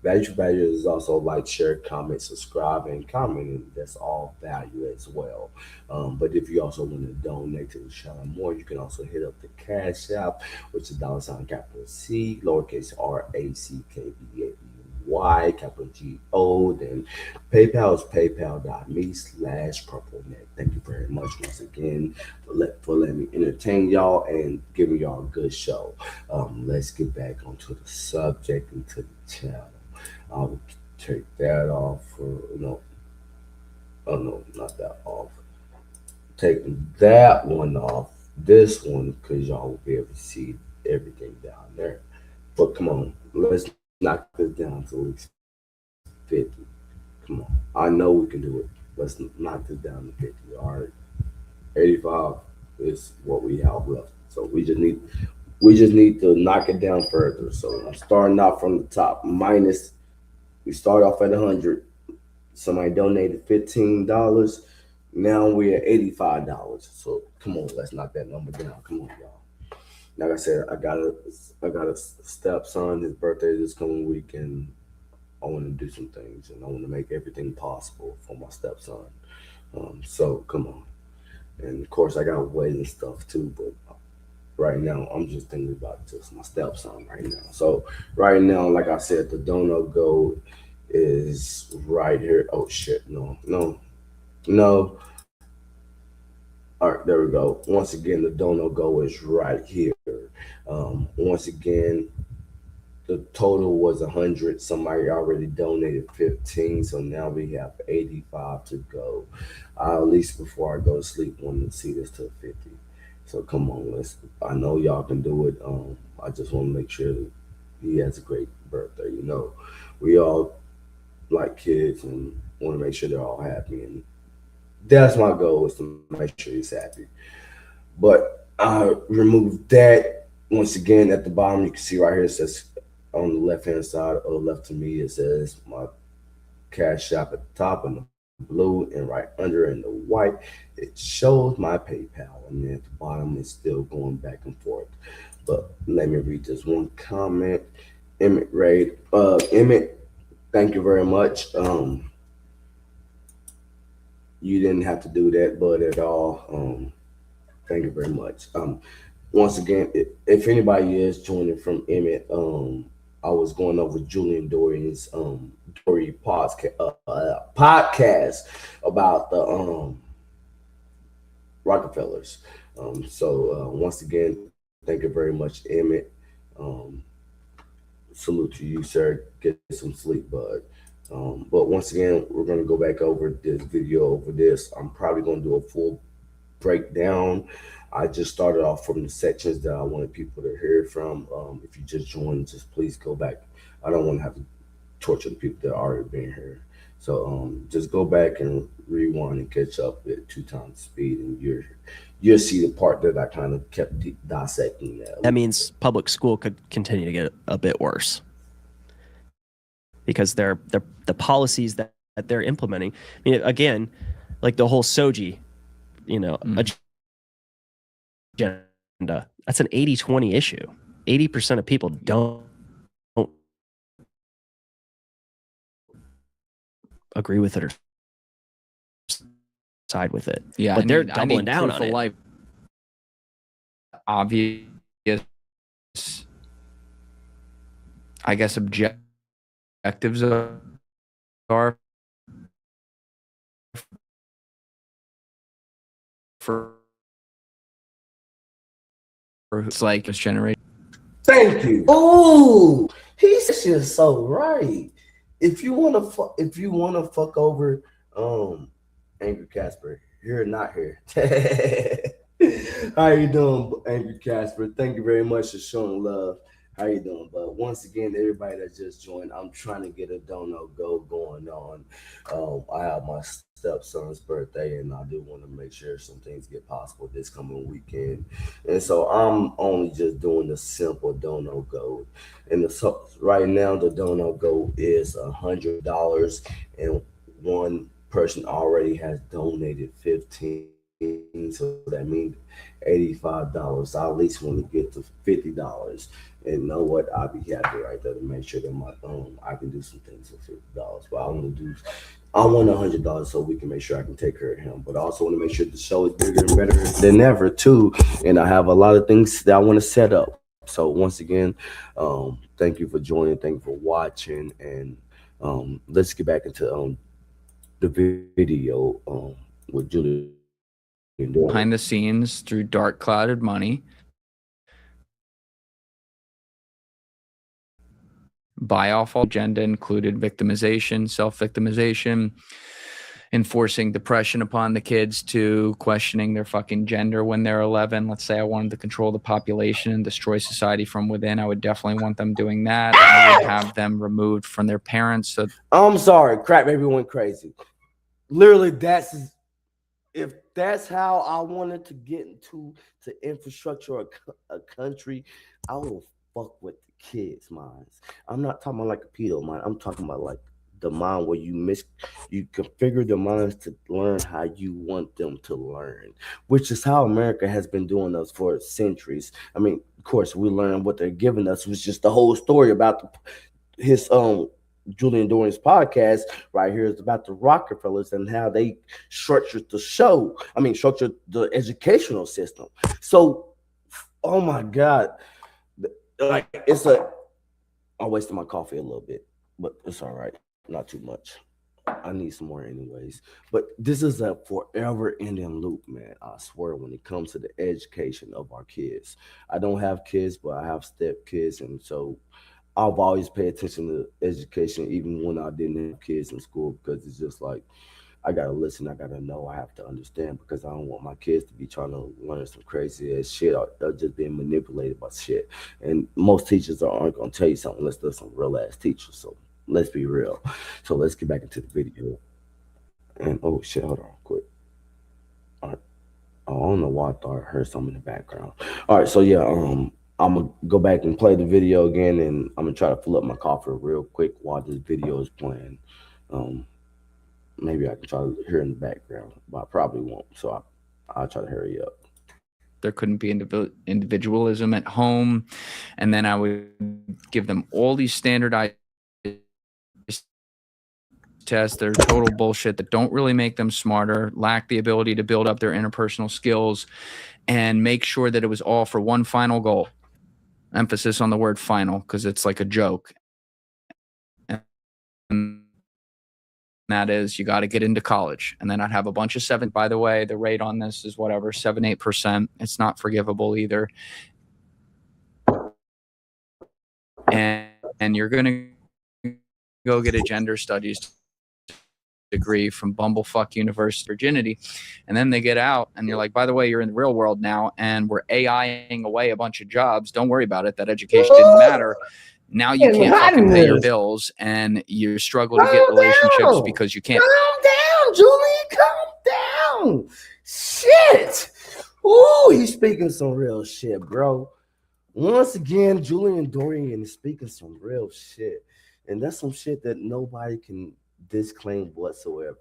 Value for value is also like, share, comment, subscribe, and comment. And that's all value as well. But if you also want to donate to the channel more, you can also hit up the Cash App, which is $ capital C, lowercase RACKBABY, capital GO. Then PayPal is paypal.me/purpleneck. Thank you very much once again for letting me entertain y'all and giving y'all a good show. Let's get back onto the subject and to the channel. I'll take that off for no. Oh no, not that off. Taking that one off. This one because y'all will be able to see everything down there. But come on, let's knock this down to at least 50. Come on, I know we can do it. Let's knock this down to 50. All right, 85 is what we have left. So we just need to knock it down further. So I'm starting out from the top. Minus, we start off at 100. Somebody donated $15. Now we're at $85. So come on, let's knock that number down. Come on, y'all. Like I said, I got a stepson. His birthday this coming week, and I want to do some things, and I want to make everything possible for my stepson. So come on, and of course I got wedding stuff too, but right now I'm just thinking about just my stepson right now. So right now, like I said, the Dono Go is right here. Oh shit, no. All right, there we go. Once again, the Dono Go is right here. Once again, the total was 100. Somebody already donated 15, so now we have 85 to go. At least before I go to sleep, want to see this to 50. So come on, I know y'all can do it. I just want to make sure that he has a great birthday. You know, we all like kids and want to make sure they're all happy, and that's my goal, is to make sure he's happy. But I removed that. Once again, at the bottom, you can see right here, it says on the left-hand side, or left to me, it says my Cash App at the top in the blue, and right under in the white, it shows my PayPal. And then at the bottom, it's still going back and forth. But let me read this one comment. Emmett Ray, Emmett, thank you very much. You didn't have to do that, but at all. Thank you very much. Once again, if anybody is joining from Emmett, I was going over Julian Dorian's Dory podcast about the Rockefellers. So once again, thank you very much, Emmett. Salute to you, sir. Get some sleep, bud. But once again, we're going to go back over this video over this. I'm probably going to do a full breakdown. I just started off from the sections that I wanted people to hear from. If you just joined, just please go back. I don't want to have to torture the people that are already been here. So just go back and rewind and catch up at 2 times speed, and you'll see the part that I kind of kept dissecting. That means public school could continue to get a bit worse, because the policies that they're implementing. I mean, again, like the whole Soji, agenda. That's an 80-20 issue. 80% of people don't agree with it or side with it. Yeah, but they're doubling down on it. Life. Obvious, I guess, objective objectives are for it's like this generation. Thank you. Oh, he's just so right. If you wanna fuck over Angry Casper, you're not here. How you doing, Angry Casper? Thank you very much for showing love. How you doing? But once again, everybody that just joined, I'm trying to get a Dono Go going on. I have my stepson's birthday, and I do want to make sure some things get possible this coming weekend. And so I'm only just doing the simple Dono Go. And right now, the Dono Go is $100, and one person already has donated 15. So that means $85. I at least want to get to $50. And know what? I'll be happy right there to make sure that I can do some things for $50. But I want $100 so we can make sure I can take care of him. But I also want to make sure the show is bigger and better than ever too. And I have a lot of things that I want to set up. So once again, thank you for joining. Thank you for watching. And let's get back into the video with Julie. Behind the scenes through dark clouded money. Buy off all agenda included victimization, self-victimization, enforcing depression upon the kids, to questioning their fucking gender when they're 11. Let's say I wanted to control the population and destroy society from within. I would definitely want them doing that. I would have them removed from their parents. So I'm sorry, Crack Baby went crazy. Literally, if that's how I wanted to get into infrastructure of a country, I will fuck with the kids' minds. I'm not talking about like a pedo mind. I'm talking about like the mind where you configure the minds to learn how you want them to learn, which is how America has been doing us for centuries. I mean, of course, we learned what they're giving us was just the whole story about his Julian Dorian's podcast right here is about the Rockefellers and how they structured the educational system. So, oh my God, like I wasted my coffee a little bit, but it's all right, not too much. I need some more anyways. But this is a forever ending loop, man. I swear, when it comes to the education of our kids. I don't have kids, but I have step kids, and so I've always paid attention to education, even when I didn't have kids in school, because it's just like, I got to listen, I got to know, I have to understand, because I don't want my kids to be trying to learn some crazy ass shit or just being manipulated by shit. And most teachers aren't going to tell you something unless they're some real ass teachers. So let's be real. So let's get back into the video. And oh shit, hold on quick. All right. Oh, I don't know why I thought I heard something in the background. All right, so yeah, I'm gonna go back and play the video again, and I'm gonna try to fill up my coffee real quick while this video is playing. Maybe I can try to hear in the background, but I probably won't. So I'll try to hurry up. There couldn't be individualism at home, and then I would give them all these standardized tests that are total bullshit, that don't really make them smarter, lack the ability to build up their interpersonal skills, and make sure that it was all for one final goal. Emphasis on the word final, because it's like a joke. And that is, you got to get into college. And then I'd have a bunch of seven. By the way, the rate on this is whatever, 7-8%. It's not forgivable either. And you're going to go get a gender studies degree from Bumblefuck University, virginity. And then they get out and you're like, by the way, you're in the real world now, and we're AIing away a bunch of jobs. Don't worry about it. That education didn't matter. Now you can't fucking pay your bills, and you struggle to get relationships because you can't. Calm down, Julie. Calm down. Shit. Ooh, he's speaking some real shit, bro. Once again, Julian Dorian is speaking some real shit. And that's some shit that nobody can disclaim whatsoever.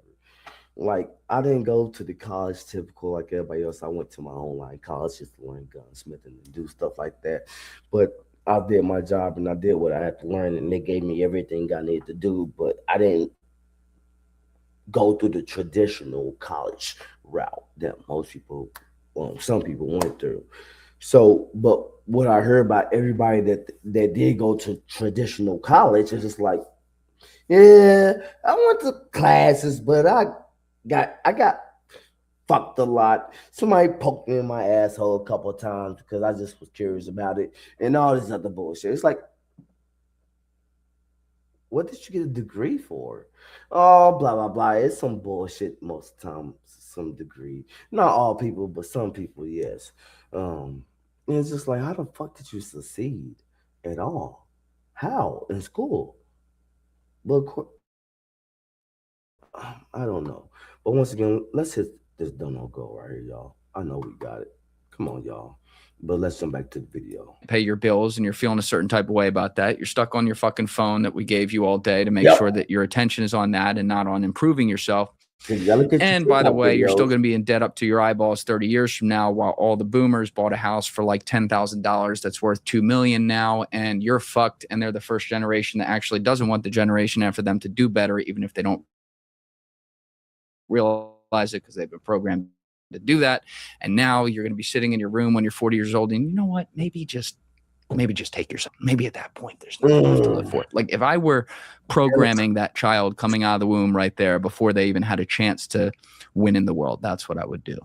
Like, I didn't go to the college typical like everybody else. I went to my online college just to learn gunsmithing and do stuff like that. But I did my job and I did what I had to learn, and they gave me everything I needed to do. But I didn't go through the traditional college route that most people, some people went through. So, but what I heard about everybody that did go to traditional college is just like, Yeah, I went to classes, but I got fucked a lot. Somebody poked me in my asshole a couple of times because I just was curious about it and all this other bullshit. It's like, what did you get a degree for? Oh, blah blah blah. It's some bullshit most of the time. Some degree, not all people, but some people, yes. And it's just like, how the fuck did you succeed at all? How in school? But I don't know. But once again, let's hit this done or go right here, y'all. I know we got it. Come on, y'all. But let's jump back to the video. Pay your bills and you're feeling a certain type of way about that. You're stuck on your fucking phone that we gave you all day to make sure that your attention is on that and not on improving yourself. And by the way, you're still going to be in debt up to your eyeballs 30 years from now, while all the boomers bought a house for like $10,000 that's worth $2 million now, and you're fucked. And they're the first generation that actually doesn't want the generation after them to do better, even if they don't realize it because they've been programmed to do that. And now you're going to be sitting in your room when you're 40 years old, and you know what? Maybe just take yourself. Maybe at that point there's nothing left to live for. Like if I were programming that child coming out of the womb right there before they even had a chance to win in the world, that's what I would do.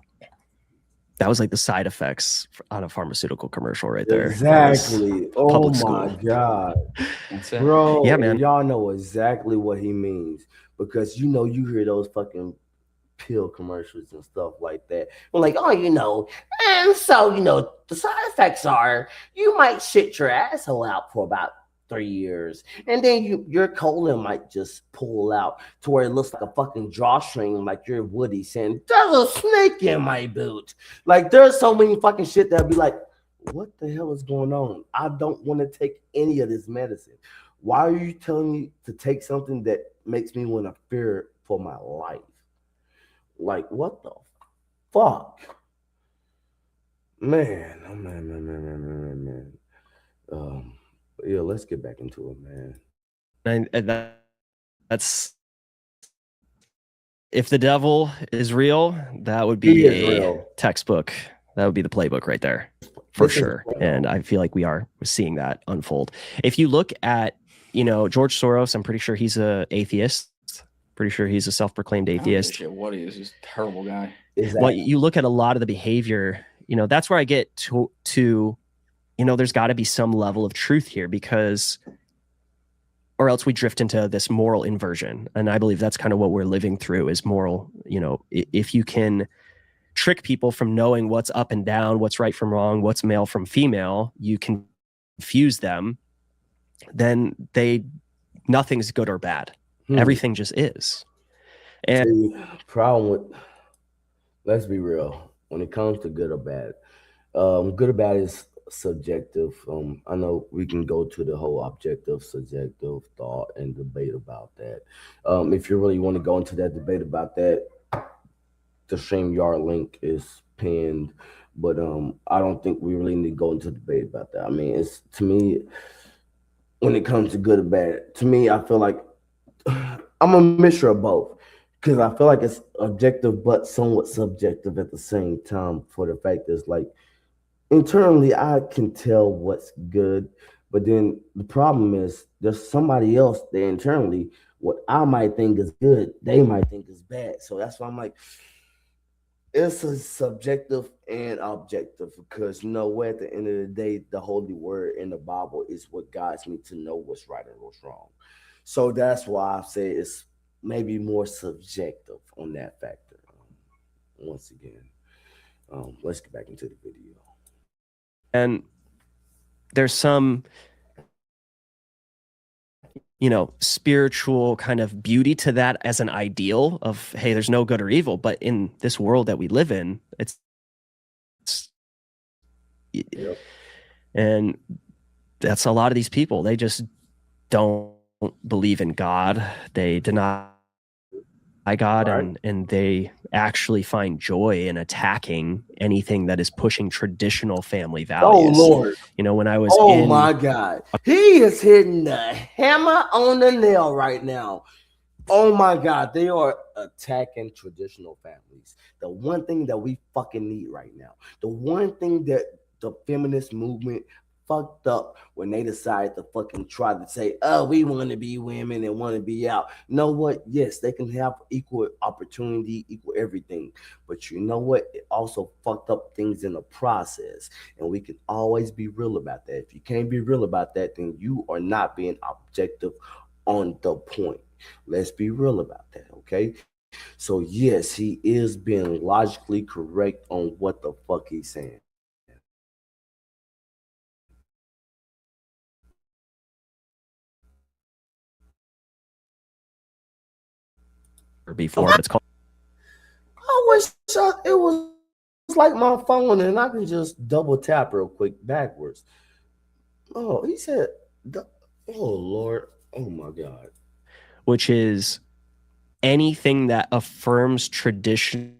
That was like the side effects on a pharmaceutical commercial right there. Exactly. Oh my God. That's it. Bro, yeah, man. Y'all know exactly what he means because you hear those fucking pill commercials and stuff like that. I'm like, oh, and so the side effects are you might shit your asshole out for about 3 years, and then your colon might just pull out to where it looks like a fucking drawstring, like you're Woody saying, "There's a snake in my boot." Like there's so many fucking shit that'd be like, what the hell is going on? I don't want to take any of this medicine. Why are you telling me to take something that makes me want to fear for my life? Like, what the fuck? Man. Yeah, let's get back into it, man. And that's if the devil is real, that would be a textbook. That would be the playbook right there for sure. And I feel like we are seeing that unfold. If you look at, George Soros, I'm pretty sure he's an atheist. Pretty sure he's a self-proclaimed atheist. Shit, what he is, he's a terrible guy. Well, you look at a lot of the behavior, that's where I get to there's got to be some level of truth here or else we drift into this moral inversion. And I believe that's kind of what we're living through is moral, if you can trick people from knowing what's up and down, what's right from wrong, what's male from female, you can confuse them, then nothing's good or bad. Everything just is. And problem with, let's be real, when it comes to good or bad is subjective. I know we can go to the whole objective, subjective thought and debate about that. If you really want to go into that debate about that, the StreamYard link is pinned, but I don't think we really need to go into debate about that. I mean, it's, to me, when it comes to good or bad, to me, I feel like I'm a mixture of both because I feel like it's objective but somewhat subjective at the same time, for the fact that it's like internally I can tell what's good, but then the problem is there's somebody else that internally what I might think is good, they might think is bad. So that's why I'm like, it's a subjective and objective because at the end of the day, the holy word in the Bible is what guides me to know what's right and what's wrong. So that's why I say it's maybe more subjective on that factor. Once again, let's get back into the video. And there's some, spiritual kind of beauty to that as an ideal of, hey, there's no good or evil. But in this world that we live in, and that's a lot of these people. They just don't believe in God. They deny God, right. and they actually find joy in attacking anything that is pushing traditional family values. Oh Lord! When I was my God, he is hitting the hammer on the nail right now. Oh my God, they are attacking traditional families. The one thing that we fucking need right now, the one thing that the feminist movement fucked up when they decide to fucking try to say, oh, we want to be women and want to be out. You know what? Yes, they can have equal opportunity, equal everything. But you know what? It also fucked up things in the process. And we can always be real about that. If you can't be real about that, then you are not being objective on the point. Let's be real about that, okay? So yes, he is being logically correct on what the fuck he's saying. Before, but it's called. I wish it was like my phone and I can just double tap real quick backwards. Oh, he said, oh Lord, oh my God. Which is anything that affirms traditional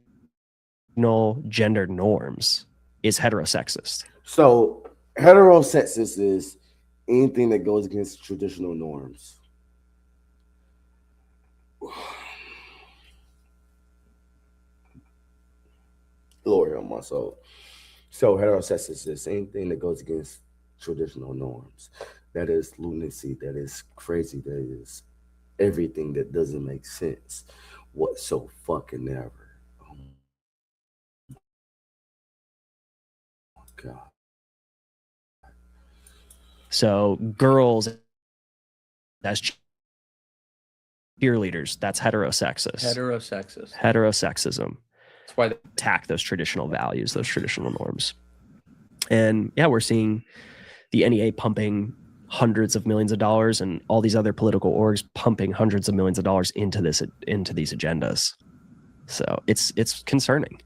gender norms is heterosexist. So heterosexist is anything that goes against traditional norms. Lord help my soul. So heterosexist is anything that goes against traditional norms. That is lunacy. That is crazy. That is everything that doesn't make sense. What so fucking ever. Oh my God. So girls as cheerleaders, that's heterosexist. Heterosexism. That's why they attack those traditional values, those traditional norms. And yeah, we're seeing the NEA pumping hundreds of millions of dollars and all these other political orgs pumping hundreds of millions of dollars into these agendas. So it's concerning.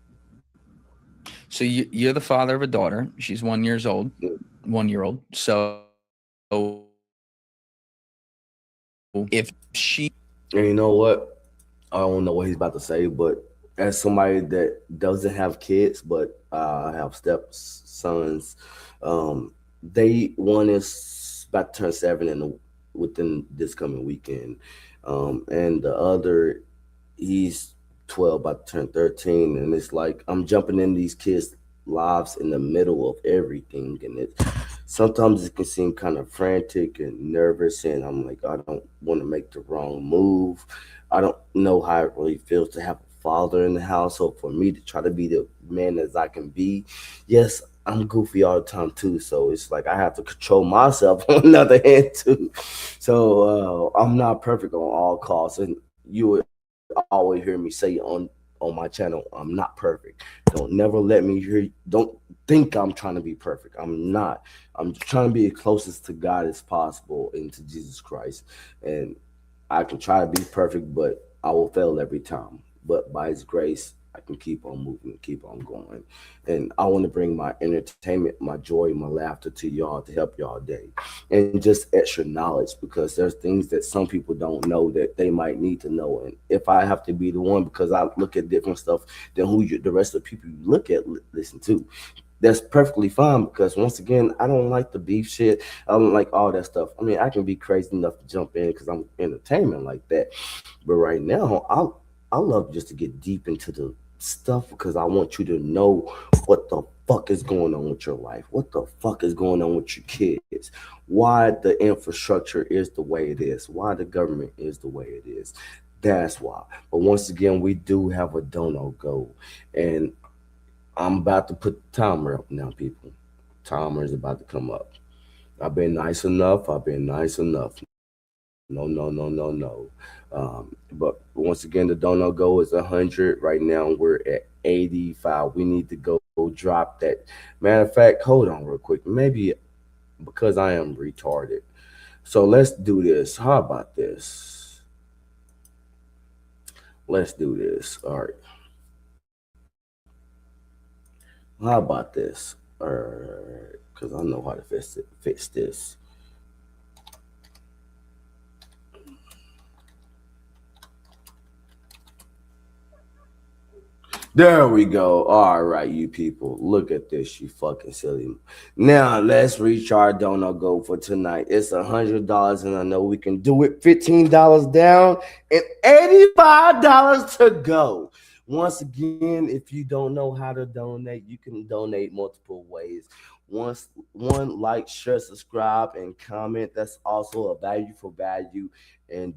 So you're the father of a daughter. She's 1 year old. 1 year old. So if she, and you know what? I don't know what he's about to say, but as somebody that doesn't have kids but have stepsons, one is about to turn 7 within this coming weekend, and the other, he's 12, about to turn 13, and it's like I'm jumping in these kids' lives in the middle of everything, and sometimes it can seem kind of frantic and nervous, and I'm like, I don't want to make the wrong move. I don't know how it really feels to have a father in the house. So for me to try to be the man as I can be, yes, I'm goofy all the time too. So it's like I have to control myself on the other hand too. So I'm not perfect on all costs, and you would always hear me say on my channel, I'm not perfect. Don't never let me hear. Don't think I'm trying to be perfect. I'm not. I'm trying to be as closest to God as possible and to Jesus Christ. And I can try to be perfect, but I will fail every time. But by His grace, I can keep on moving, keep on going. And I want to bring my entertainment, my joy, my laughter to y'all to help y'all day. And just extra knowledge, because there's things that some people don't know that they might need to know. And if I have to be the one, because I look at different stuff than the rest of the people you look at, listen to, that's perfectly fine, because once again, I don't like the beef shit. I don't like all that stuff. I mean, I can be crazy enough to jump in because I'm entertainment like that. But right now, I love just to get deep into the stuff, because I want you to know what the fuck is going on with your life, what the fuck is going on with your kids, why the infrastructure is the way it is, why the government is the way it is. That's why. But once again, we do have a dono go, and I'm about to put the timer up now, people. Timer is about to come up. I've been nice enough. No. But once again, the dono go is 100. Right now, we're at 85. We need to go drop that. Matter of fact, hold on real quick. Maybe because I am retarded. So let's do this. How about this? Let's do this. All right. How about this? Because I know how to fix this. There we go. All right, you people. Look at this, you fucking silly. Now, let's reach our dono goal for tonight. It's $100, and I know we can do it. $15 down and $85 to go. Once again, if you don't know how to donate, you can donate multiple ways. one like, share, subscribe, and comment. That's also a value for value and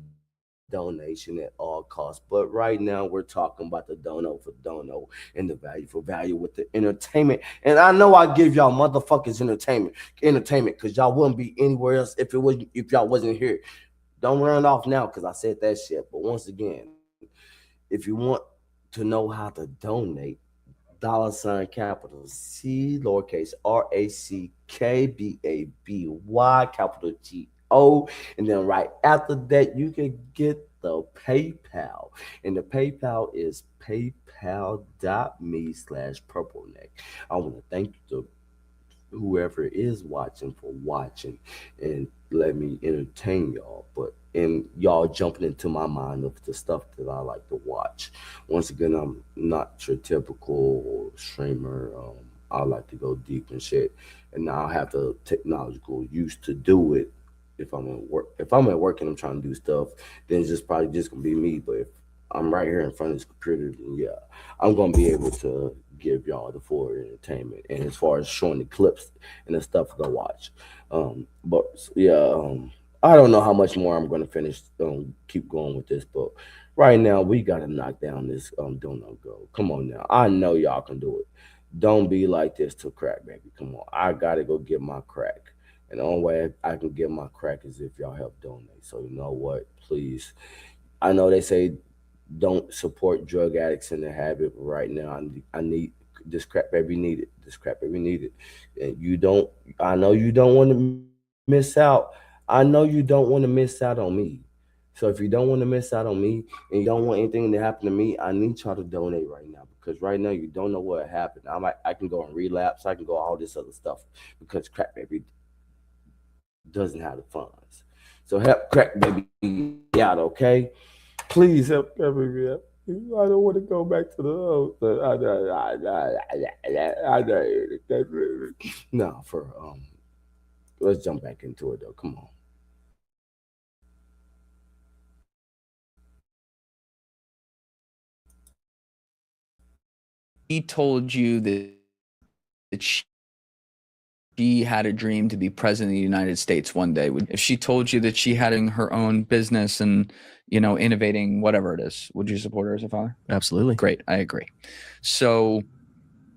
donation at all costs. But right now we're talking about the dono for dono and the value for value with the entertainment. And I know I give y'all motherfuckers entertainment, because y'all wouldn't be anywhere else if y'all wasn't here. Don't run off now because I said that shit. But once again, if you want to know how to donate, $ capital C lowercase RACKBABY capital GO, and then right after that you can get the PayPal, and the PayPal is paypal.me/purpleneck. I want to thank you, whoever is watching, for watching and let me entertain y'all. But and y'all jumping into my mind of the stuff that I like to watch. Once again, I'm not your typical streamer. I like to go deep and shit, and I have the technological use to do it. If I'm at work, and I'm trying to do stuff, then it's just probably just gonna be me. But if I'm right here in front of this computer, then yeah, I'm gonna be able to give y'all the full entertainment. And as far as showing the clips and the stuff to watch, but yeah, I don't know how much more I'm gonna finish. Keep going with this, but right now we gotta knock down this do no go. Come on now, I know y'all can do it. Don't be like this to crack, baby. Come on, I gotta go get my crack. And the only way I can get my crack is if y'all help donate. So you know what? Please, I know they say don't support drug addicts in the habit, but right now I need this crap baby needed. This crap baby needed. And you don't, I know you don't want to miss out. I know you don't want to miss out on me. So if you don't want to miss out on me and you don't want anything to happen to me, I need y'all to donate right now, because right now you don't know what happened. I can go and relapse. I can go all this other stuff because crap baby doesn't have the funds. So help crack baby out, okay? Please help crack baby out. I don't want to go back to the no, for let's jump back into it though. Come on. He told you that she had a dream to be president of the United States one day. If she told you that she had her own business and, innovating whatever it is, would you support her as a father? Absolutely. Great. I agree. So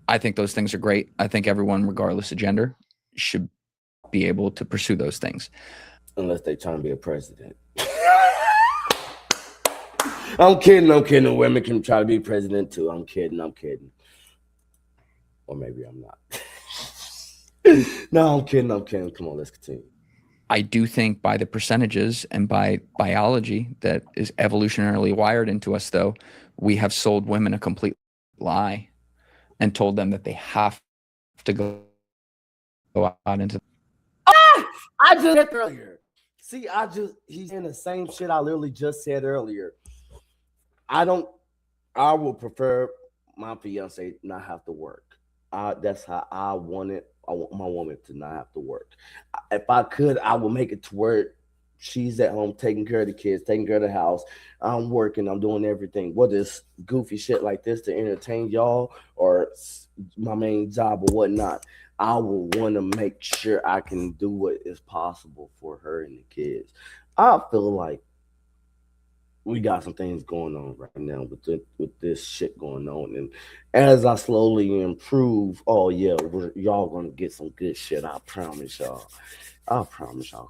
I think those things are great. I think everyone, regardless of gender, should be able to pursue those things. Unless they trying to be a president. I'm kidding. Women can try to be president too. I'm kidding. Or maybe I'm not. No, I'm kidding. Come on, let's continue. I do think by the percentages and by biology that is evolutionarily wired into us, though, we have sold women a complete lie and told them that they have to go out into. I just said earlier. See, he's in the same shit I literally just said earlier. I will prefer my fiance not have to work. That's how I want it. I want my woman to not have to work. If I could, I would make it to where she's at home taking care of the kids, taking care of the house. I'm working, I'm doing everything. What is goofy shit like this to entertain y'all or my main job or whatnot? I will want to make sure I can do what is possible for her and the kids. I feel like we got some things going on right now with this shit going on, and as I slowly improve, oh yeah, y'all gonna get some good shit. I promise y'all.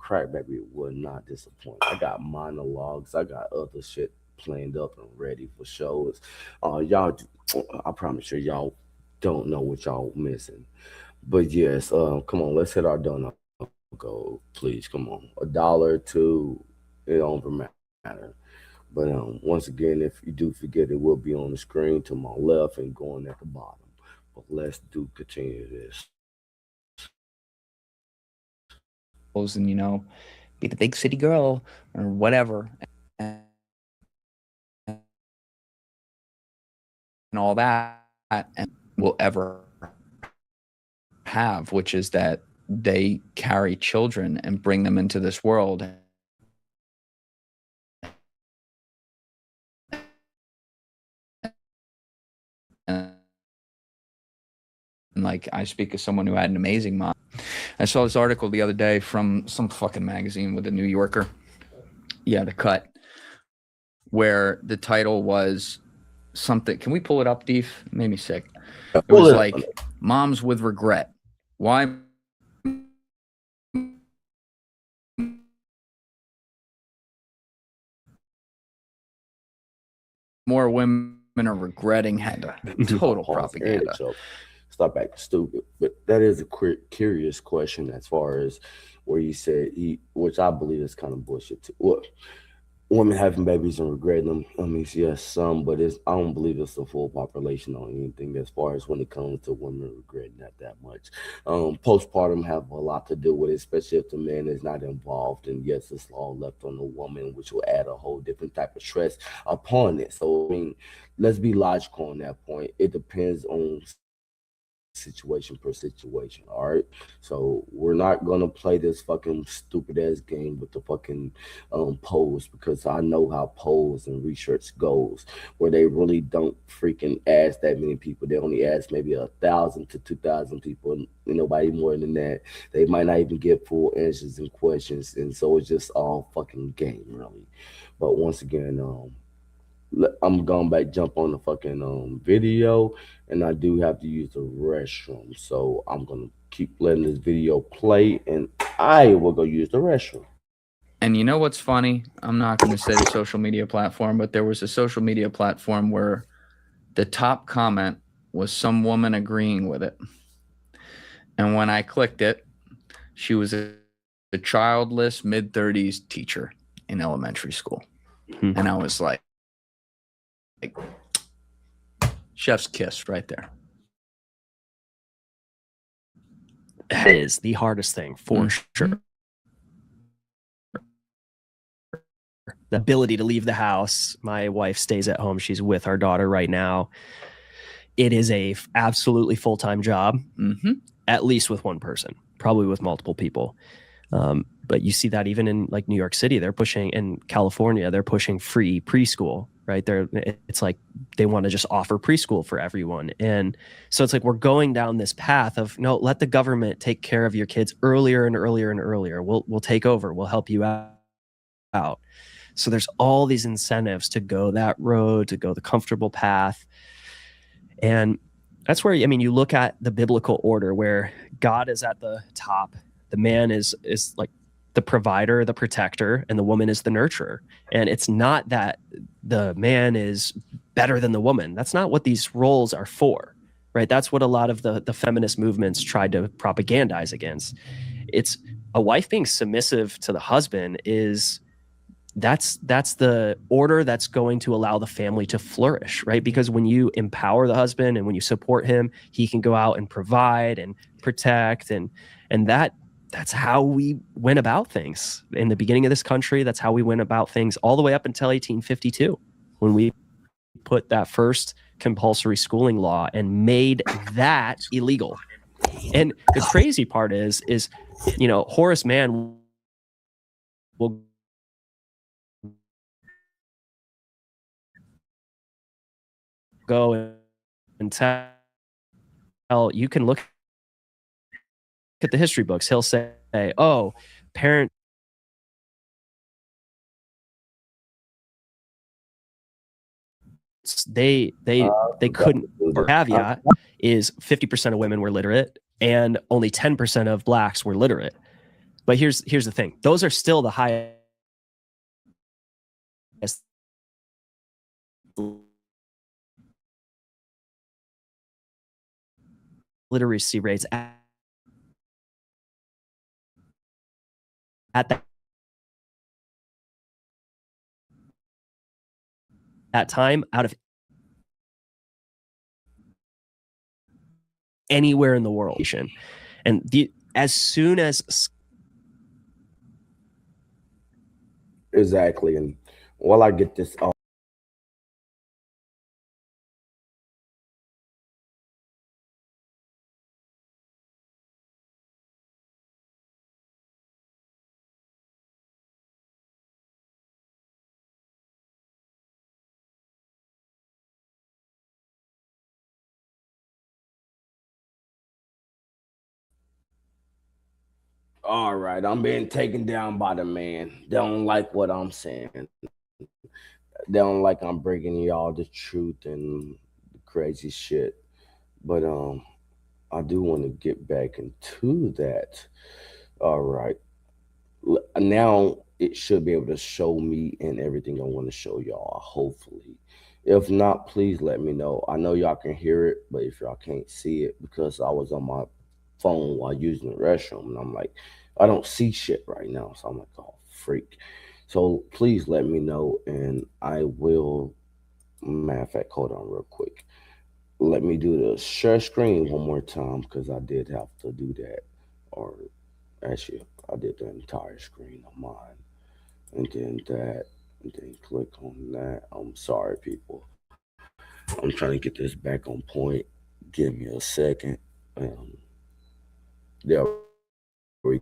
Crack baby will not disappoint. I got monologues. I got other shit planned up and ready for shows. Y'all, I promise you, y'all don't know what y'all missing. But yes, come on, let's hit our donut goal, please. Come on, $1, $2, it don't matter. But once again, if you do forget, it will be on the screen to my left and going at the bottom. But let's continue this. And be the big city girl or whatever, and all that, and will ever have, which is that they carry children and bring them into this world. And like, I speak as someone who had an amazing mom. I saw this article the other day from some fucking magazine with the New Yorker. Yeah, The Cut, where the title was something. Can we pull it up, Deef? It made me sick. It was like, Moms with Regret. Why more women are regretting had total propaganda. Stop acting stupid. But that is a curious question as far as where you said which I believe is kind of bullshit too. Well, women having babies and regretting them. I mean, yes, some, but I don't believe it's the full population on anything as far as when it comes to women regretting that much. Postpartum have a lot to do with it, especially if the man is not involved. And yes, it's all left on the woman, which will add a whole different type of stress upon it. So, I mean, let's be logical on that point. It depends on situation per situation. All right, so we're not gonna play this fucking stupid ass game with the fucking polls, because I know how polls and research goes, where they really don't freaking ask that many people. They only ask maybe 1,000 to 2,000 people, and nobody more than that. They might not even get full answers and questions, and so it's just all fucking game, really. But once again, I'm going back, jump on the fucking video, and I do have to use the restroom. So I'm gonna keep letting this video play, and I will go use the restroom. And you know what's funny? I'm not going to say the social media platform, but there was a social media platform where the top comment was some woman agreeing with it. And when I clicked it, she was a childless mid-30s teacher in elementary school. And I was like, chef's kiss right there. That is the hardest thing for sure. The ability to leave the house. My wife stays at home. She's with our daughter right now. It is a absolutely full-time job, at least with one person, probably with multiple people. But you see that even in like New York City, they're pushing, in California, they're pushing free preschool, right? It's like they want to just offer preschool for everyone. And so it's like we're going down this path of, no, let the government take care of your kids earlier and earlier and earlier. We'll take over. We'll help you out. So there's all these incentives to go that road, to go the comfortable path. And that's where, I mean, you look at the biblical order where God is at the top. The man is like the provider, the protector, and the woman is the nurturer. And it's not that the man is better than the woman. That's not what these roles are for, right? That's what a lot of the feminist movements tried to propagandize against. It's a wife being submissive to the husband that's the order that's going to allow the family to flourish, right? Because when you empower the husband and when you support him, he can go out and provide and protect, and that's how we went about things in the beginning of this country. That's how we went about things all the way up until 1852, when we put that first compulsory schooling law and made that illegal. And the crazy part is, Horace Mann will go and tell, you can look at the history books. He'll say, oh, parent they couldn't. Caveat is 50% of women were literate and only 10% of blacks were literate. But here's the thing. Those are still the highest literacy rates at that time out of anywhere in the world. And as soon as exactly, and while I get this All right, I'm being taken down by the man. They don't like what I'm saying. They don't like I'm bringing y'all the truth and the crazy shit. But I do want to get back into that. All right. Now it should be able to show me and everything I want to show y'all, hopefully. If not, please let me know. I know y'all can hear it, but if y'all can't see it, because I was on my phone while using the restroom, and I'm like, I don't see shit right now. So I'm like, oh, freak. So please let me know, and I will. Matter of fact, hold on real quick. Let me do the share screen one more time because I did have to do that. Or actually, I did the entire screen of mine. And then that, and then click on that. I'm sorry, people. I'm trying to get this back on point. Give me a second. There we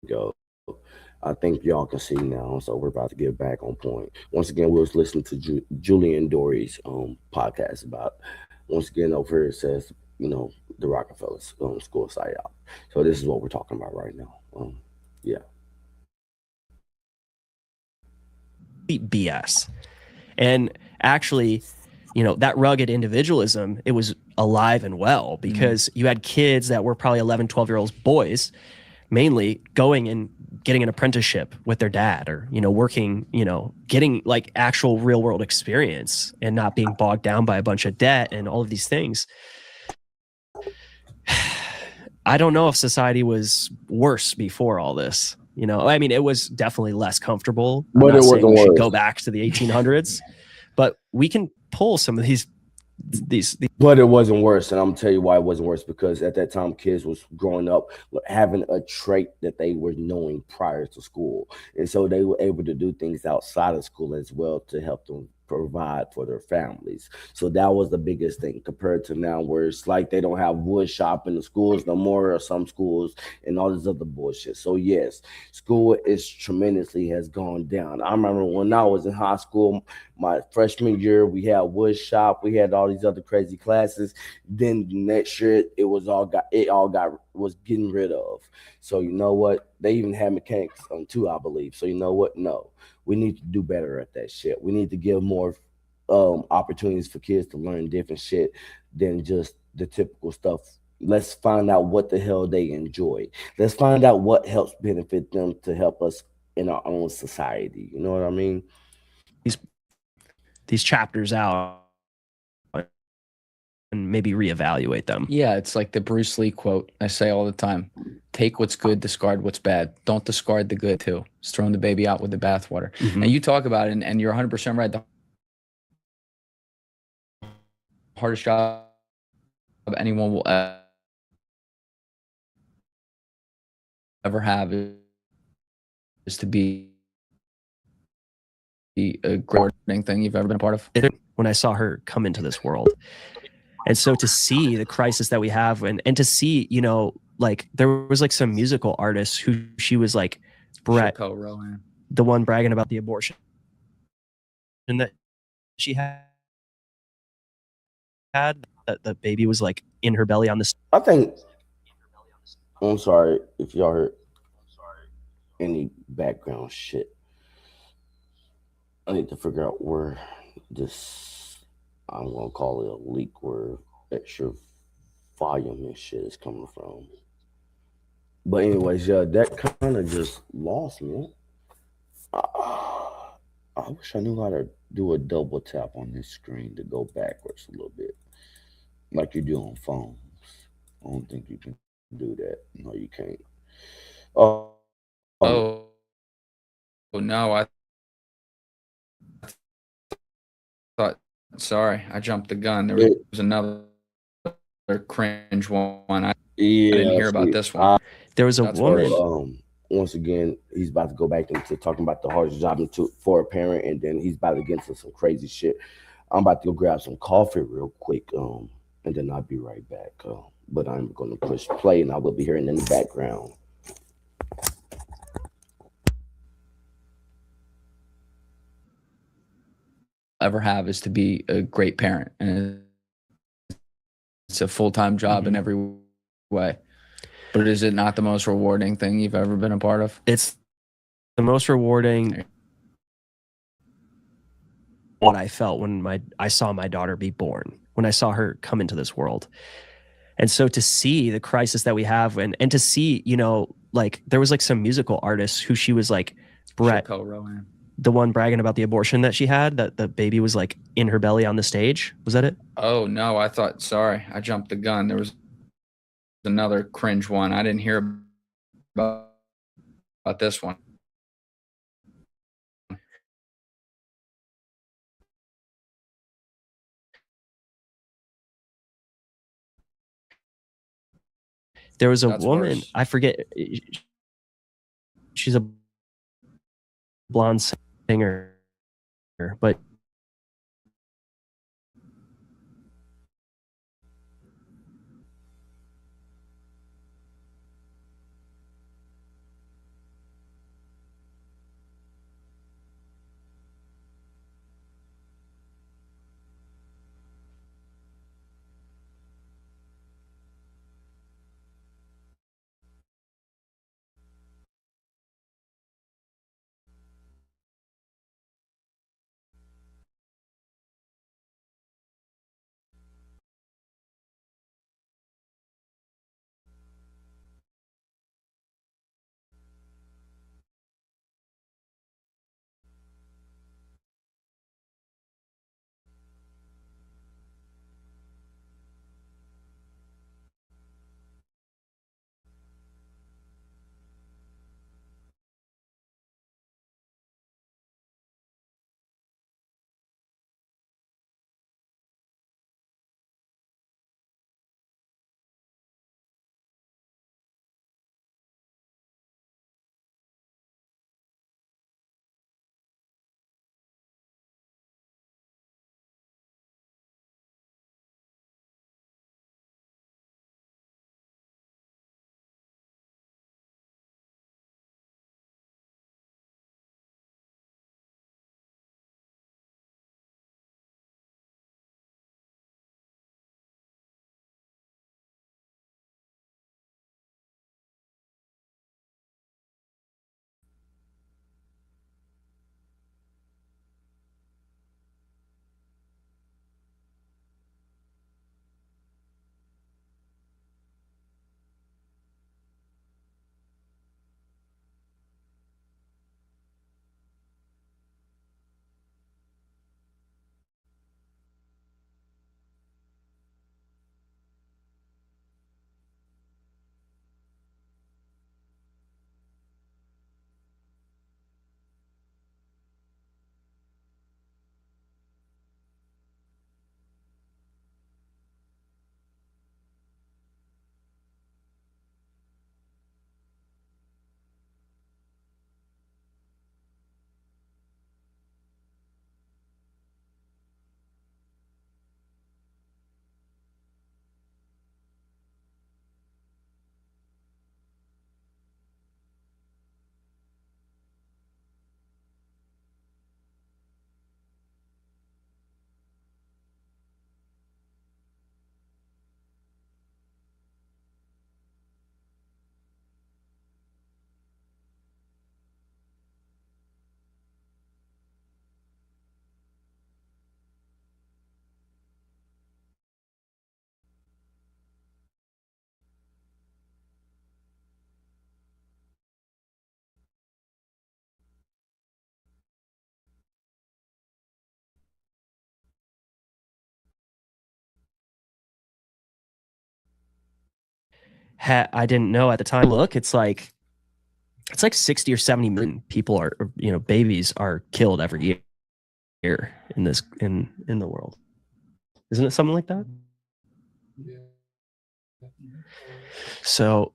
go. I think y'all can see now, so we're about to get back on point. Once again, we was listening to Julian Dory's podcast about. Once again, over here it says, the Rockefellers school site out. So this is what we're talking about right now. Yeah. BS. And actually, that rugged individualism, it was alive and well because you had kids that were probably 11, 12-year-old boys, mainly going and getting an apprenticeship with their dad or, working, getting like actual real world experience and not being bogged down by a bunch of debt and all of these things. I don't know if society was worse before all this. I mean, it was definitely less comfortable. But it wasn't we should worse. go back to the 1800s, but we can pull some of these. But it wasn't worse, and I'm gonna tell you why it wasn't worse, because at that time kids was growing up having a trait that they were knowing prior to school, and so they were able to do things outside of school as well to help them provide for their families. So that was the biggest thing compared to now, where it's like they don't have wood shop in the schools no more, or some schools, and all this other bullshit. So yes, school is tremendously has gone down. I remember when I was in high school, my freshman year, we had wood shop, we had all these other crazy classes. Then the next year, was getting rid of. So you know what? They even had mechanics on too, I believe. So you know what? No, we need to do better at that shit. We need to give more opportunities for kids to learn different shit than just the typical stuff. Let's find out what the hell they enjoy. Let's find out what helps benefit them to help us in our own society. You know what I mean? These chapters out and maybe reevaluate them. Yeah, it's like the Bruce Lee quote I say all the time. Take what's good, discard what's bad. Don't discard the good too. It's throwing the baby out with the bathwater. Mm-hmm. And you talk about it, and you're 100% right. The hardest job anyone will ever have is to be a great thing you've ever been a part of. When I saw her come into this world. And so to see the crisis that we have and to see, like there was like some musical artist who she was like, the one bragging about the abortion and that she had that the baby was like in her belly on this. I think, I'm sorry if y'all heard any background shit. I need to figure out where this, I'm going to call it a leak, where extra volume and shit is coming from. But anyways, yeah, that kind of just lost me. I wish I knew how to do a double tap on this screen to go backwards a little bit, like you do on phones. I don't think you can do that. No, you can't. Oh no, I thought, sorry, I jumped the gun. There was another cringe one. I didn't hear about this one. There was a woman. Once again, he's about to go back into talking about the hardest job for a parent, and then he's about to get into some crazy shit. I'm about to go grab some coffee real quick, and then I'll be right back. But I'm going to push play, and I will be hearing in the background. Ever have is to be a great parent, and it's a full-time job in every way. But is it not the most rewarding thing you've ever been a part of? It's the most rewarding what I felt when I saw my daughter be born, when I saw her come into this world. And so to see the crisis that we have and to see, you know, like there was like some musical artists who she was like Brett, the one bragging about the abortion that she had, that the baby was like in her belly on the stage. Was that it? Oh no, sorry, I jumped the gun. There was another cringe one. I didn't hear about this one. There was a woman, worse. I forget, she's a blonde singer, but I didn't know at the time. Look, it's like 60 or 70 million people are, you know, babies are killed every year in this in the world. Isn't it something like that? Yeah. So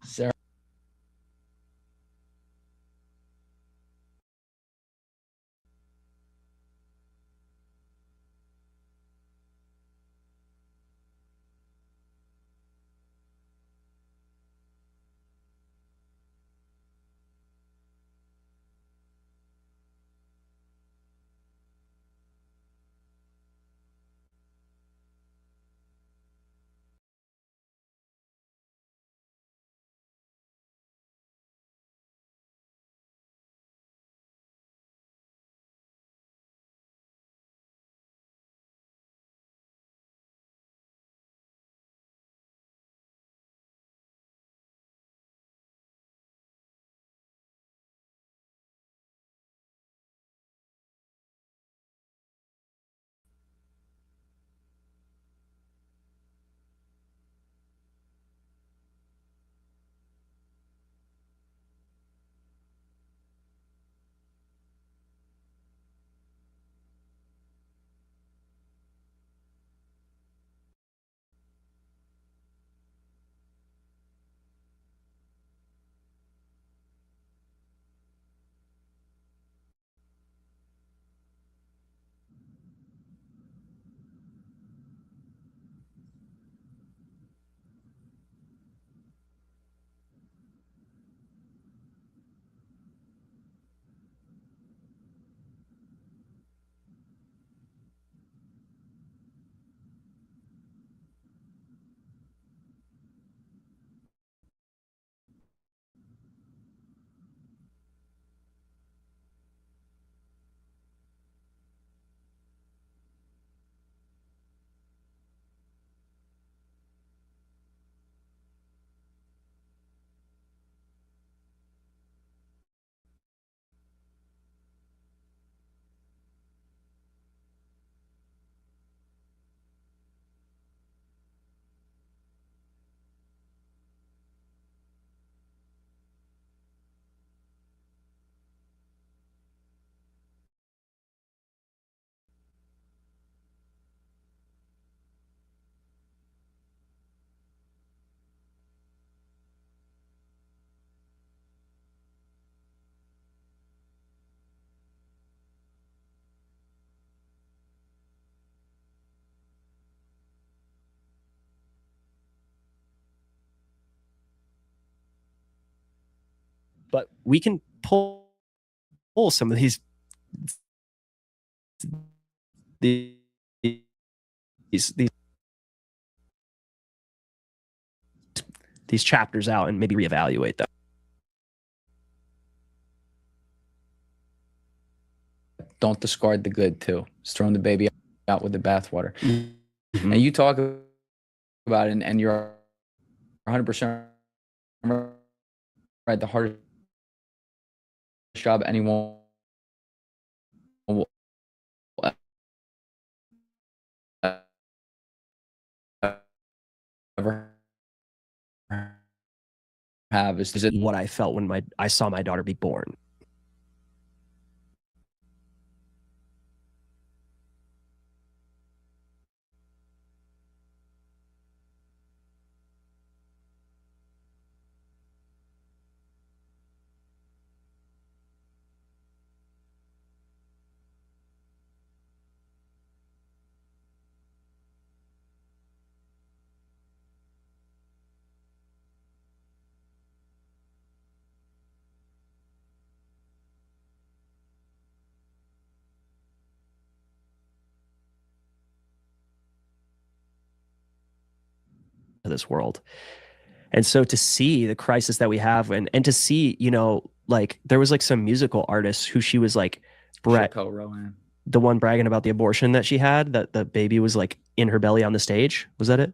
Sarah but we can pull some of these chapters out and maybe reevaluate them. Don't discard the good too. Just throwing the baby out with the bathwater. Mm-hmm. And you talk about it, and you're 100% right. The hardest job anyone will ever have is it what I felt when I saw my daughter be born. This world. And so to see the crisis that we have and to see, you know, like there was like some musical artists who she was like the one bragging about the abortion that she had, that the baby was like in her belly on the stage. Was that it?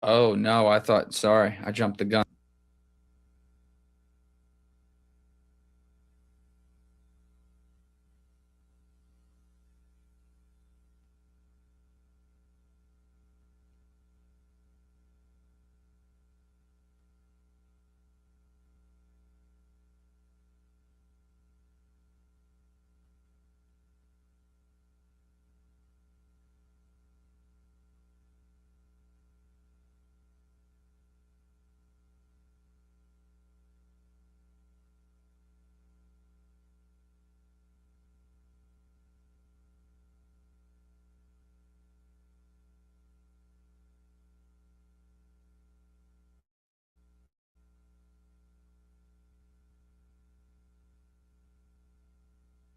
Oh no, sorry, I jumped the gun.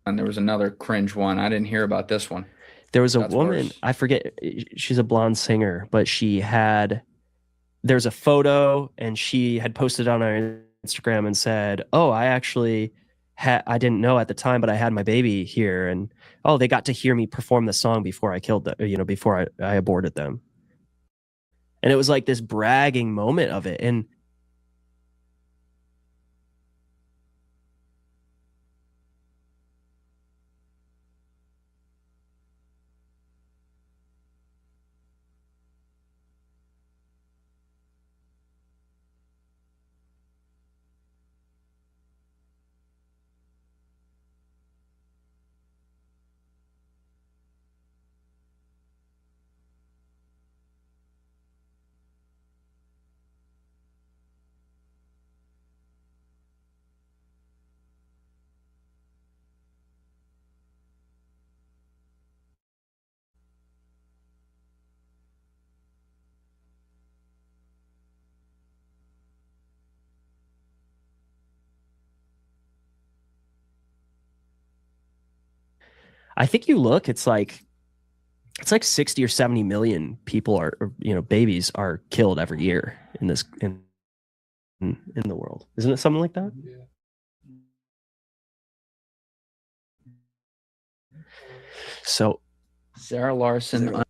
And there was another cringe one. I didn't hear about this one. There was a woman, worse. I forget, she's a blonde singer, but there's a photo and she had posted on her Instagram and said, oh, I actually I didn't know at the time, but I had my baby here. And oh, they got to hear me perform the song before I killed them, you know, before I aborted them. And it was like this bragging moment of it. And I think you look, it's like 60 or 70 million people babies are killed every year in the world. Isn't it something like that? Yeah. So Sarah Larson.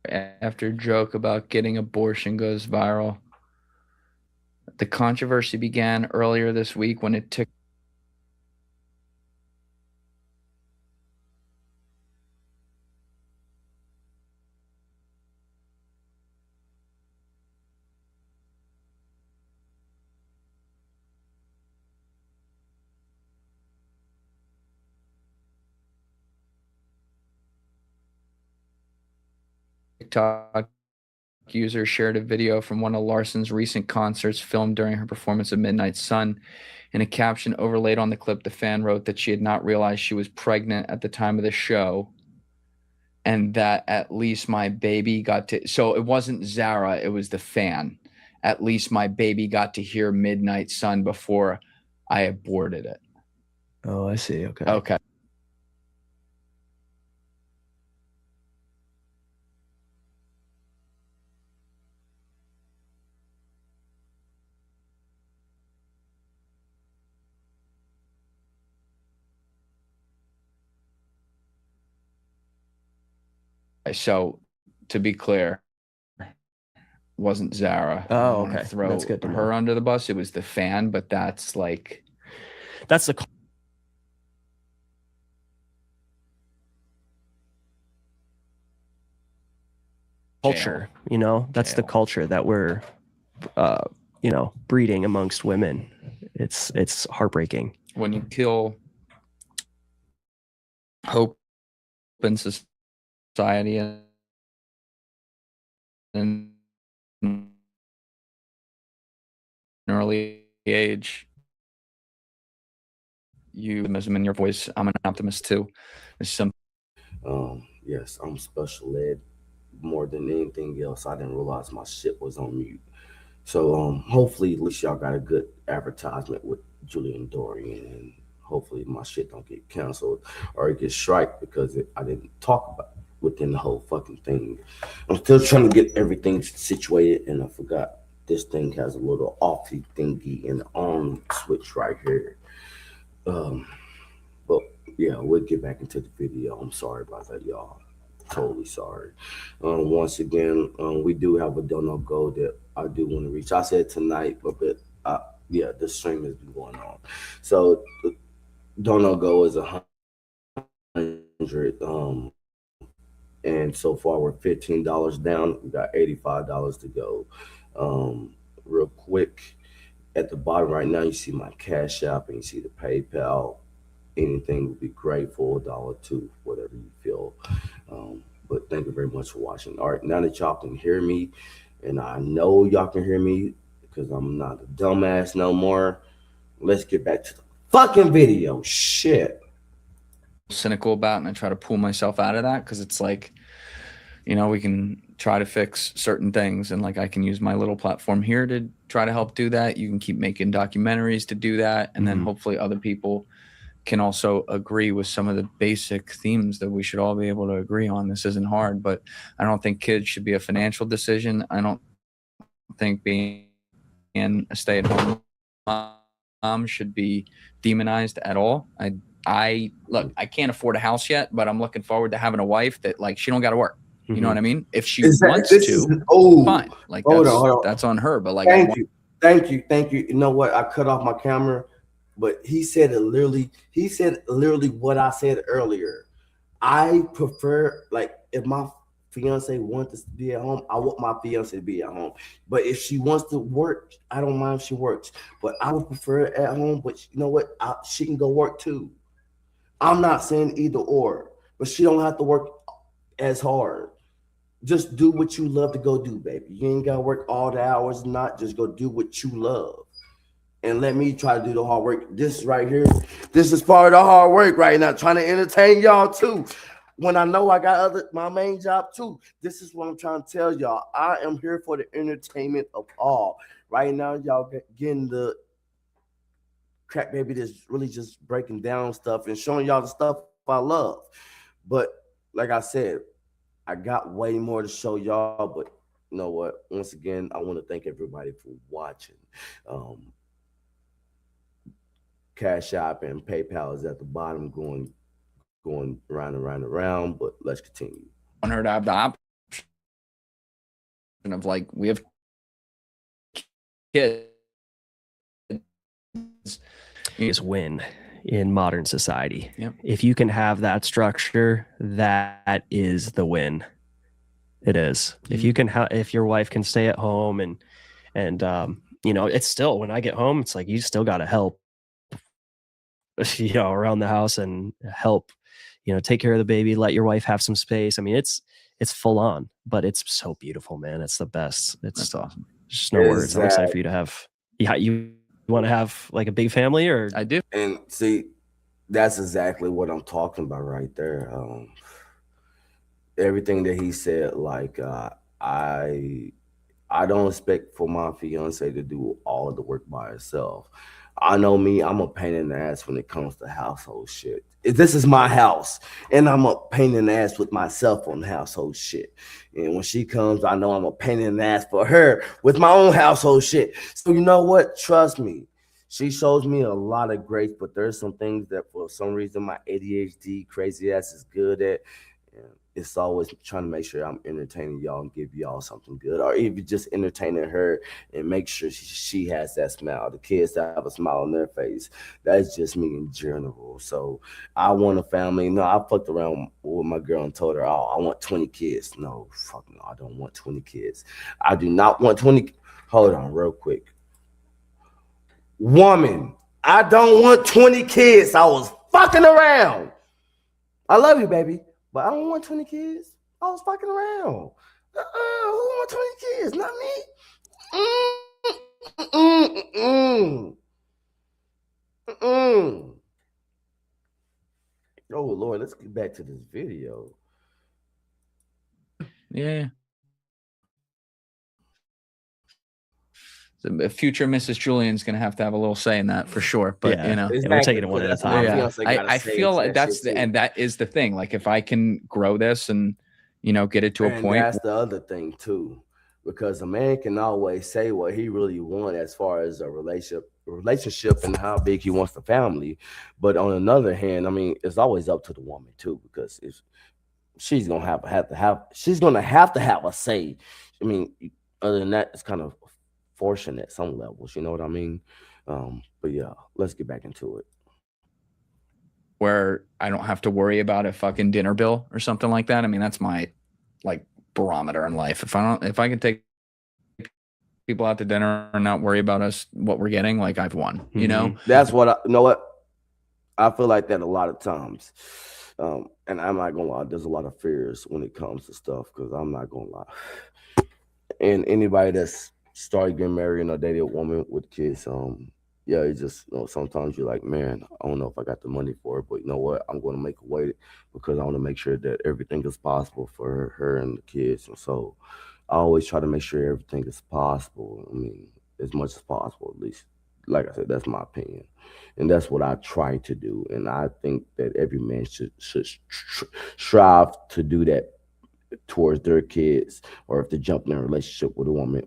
after joke about getting abortion goes viral. The controversy began earlier this week when it took TikTok user shared a video from one of Larson's recent concerts filmed during her performance of Midnight Sun. In a caption overlaid on the clip, the fan wrote that she had not realized she was pregnant at the time of the show and that at least my baby got to. So it wasn't Zara, it was the fan. At least my baby got to hear Midnight Sun before I aborted it. Oh, I see. Okay. Okay. So, to be clear, wasn't Zara. Oh, okay. Throw That's good to her know. under the bus. It was the fan, but that's like That's the culture, you know. That's the culture that we're, you know, breeding amongst women. It's heartbreaking. When you kill hope in society and an early age, you optimism in your voice. I'm an optimist too. There's some. Yes, I'm special ed. More than anything else, I didn't realize my shit was on mute. So hopefully at least y'all got a good advertisement with Julian Dorian, and hopefully my shit don't get canceled or it gets striked because I didn't talk about it within the whole fucking thing. I'm still trying to get everything situated, and I forgot this thing has a little offy thingy and on switch right here. But yeah, we'll get back into the video. I'm sorry about that, y'all. Totally sorry. Once again, we do have a Dono Go that I do want to reach. I said tonight, but yeah, the stream has been going on. So Dono Go is 100, and so far we're $15 down. We got $85 to go. Real quick, at the bottom right now, you see my Cash App and you see the PayPal. Anything would be grateful, $1, whatever you feel. But thank you very much for watching. All right, now that y'all can hear me, and I know y'all can hear me because I'm not a dumbass no more, let's get back to the fucking video. Shit. Cynical about, and I try to pull myself out of that because it's like, you know, we can try to fix certain things, and like I can use my little platform here to try to help do that. You can keep making documentaries to do that, and then hopefully other people can also agree with some of the basic themes that we should all be able to agree on. This isn't hard, but I don't think kids should be a financial decision. I don't think being a stay-at-home mom should be demonized at all. I look, I can't afford a house yet, but I'm looking forward to having a wife that like she don't got to work. You know what I mean? If she wants to, fine. Like that's on her. But like, thank you. You know what? I cut off my camera. But he said literally what I said earlier. I prefer, like, if my fiance wants to be at home, I want my fiance to be at home. But if she wants to work, I don't mind if she works. But I would prefer it at home. But you know what? She can go work too. I'm not saying either or, but she don't have to work as hard. Just do what you love to go do, baby. You ain't gotta work all the hours, not just go do what you love. And let me try to do the hard work. This right here, this is part of the hard work right now, trying to entertain y'all too. When I know I got my main job too. This is what I'm trying to tell y'all. I am here for the entertainment of all. Right now, y'all getting the Crack Baby that's really just breaking down stuff and showing y'all the stuff I love. But like I said, I got way more to show y'all. But you know what? Once again, I want to thank everybody for watching. Cash App and PayPal is at the bottom, going round and round and round. But let's continue. On her to have the option of like we have kids. Is win in modern society. Yep. If you can have that structure, that is the win. It is. If you can, if your wife can stay at home and it's still, when I get home, it's like you still got to help, around the house and help, take care of the baby, let your wife have some space. I mean, it's full on, but it's so beautiful, man. It's the best. That's awesome. Just no words. I'm excited for you to have. Yeah, you want to have like a big family, or I do. And see, that's exactly what I'm talking about right there. Everything that he said, like I don't expect for my fiance to do all of the work by herself. I know me, I'm a pain in the ass when it comes to household shit. This is my house, and I'm a pain in the ass with myself on household shit. And when she comes, I know I'm a pain in the ass for her with my own household shit. So you know what? Trust me. She shows me a lot of grace, but there's some things that for some reason my ADHD crazy ass is good at. And it's always trying to make sure I'm entertaining y'all and give y'all something good, or even just entertaining her and make sure she has that smile. The kids that have a smile on their face. That's just me in general. So I want a family. No, I fucked around with my girl and told her, oh, I want 20 kids. No, fuck no, I don't want 20 kids. I do not want 20. Hold on real quick. Woman, I don't want 20 kids. I was fucking around. I love you, baby, but I don't want 20 kids. I was fucking around. Who want 20 kids? Not me. Oh, Lord, let's get back to this video. Yeah. The future Mrs. Julian's going to have a little say in that for sure. But, we're taking it one at a time. Yeah. I feel like that is the thing. Like if I can grow this and, get it to a point. That's the other thing too, because a man can always say what he really wants as far as a relationship and how big he wants the family. But on another hand, I mean, it's always up to the woman too, because if she's going to have to have a say. I mean, other than that, it's kind of fortunate at some levels, you know what I mean? But yeah, let's get back into it. Where I don't have to worry about a fucking dinner bill or something like that. I mean, that's my barometer in life. If I can take people out to dinner and not worry about what we're getting, I've won, That's what I feel like that a lot of times. And I'm not gonna lie, there's a lot of fears when it comes to stuff, because I'm not gonna lie. And anybody that's started getting married or dated a woman with kids, it's just, sometimes you're like, man, I don't know if I got the money for it, but you know what? I'm going to make a way, because I want to make sure that everything is possible for her and the kids. And so I always try to make sure everything is possible. I mean, as much as possible, at least. Like I said, that's my opinion. And that's what I try to do. And I think that every man should strive to do that towards their kids, or if they jump in a relationship with a woman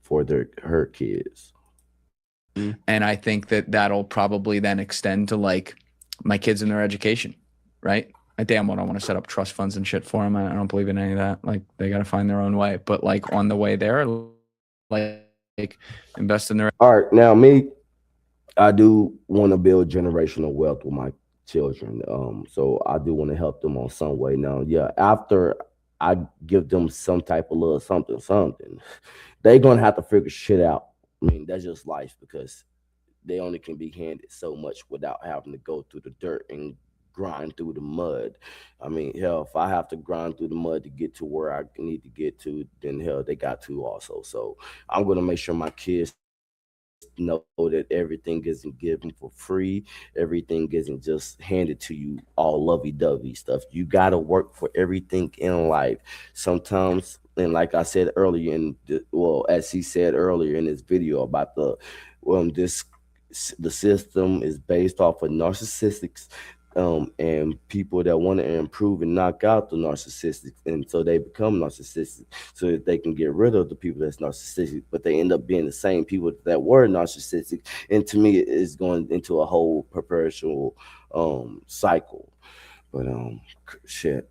for her kids. And I think that'll probably then extend to my kids and their education, right? I damn well don't want to set up trust funds and shit for them. I don't believe in any of that. They got to find their own way. But on the way there, invest in their. All right, now me, I do want to build generational wealth with my children. So I do want to help them on some way. Now, yeah, after I give them some type of little something, they're gonna have to figure shit out. I mean, that's just life, because they only can be handed so much without having to go through the dirt and grind through the mud. I mean, hell, if I have to grind through the mud to get to where I need to get to, then hell, they got to also. So I'm gonna make sure my kids know that everything isn't given for free. Everything isn't just handed to you all lovey-dovey stuff. You got to work for everything in life. Sometimes, and like I said earlier, as he said earlier in this video about the system is based off of narcissistics, and people that want to improve and knock out the narcissistics, and so they become narcissistic so that they can get rid of the people that's narcissistic, but they end up being the same people that were narcissistic. And to me, it's going into a whole perpetual cycle. But shit,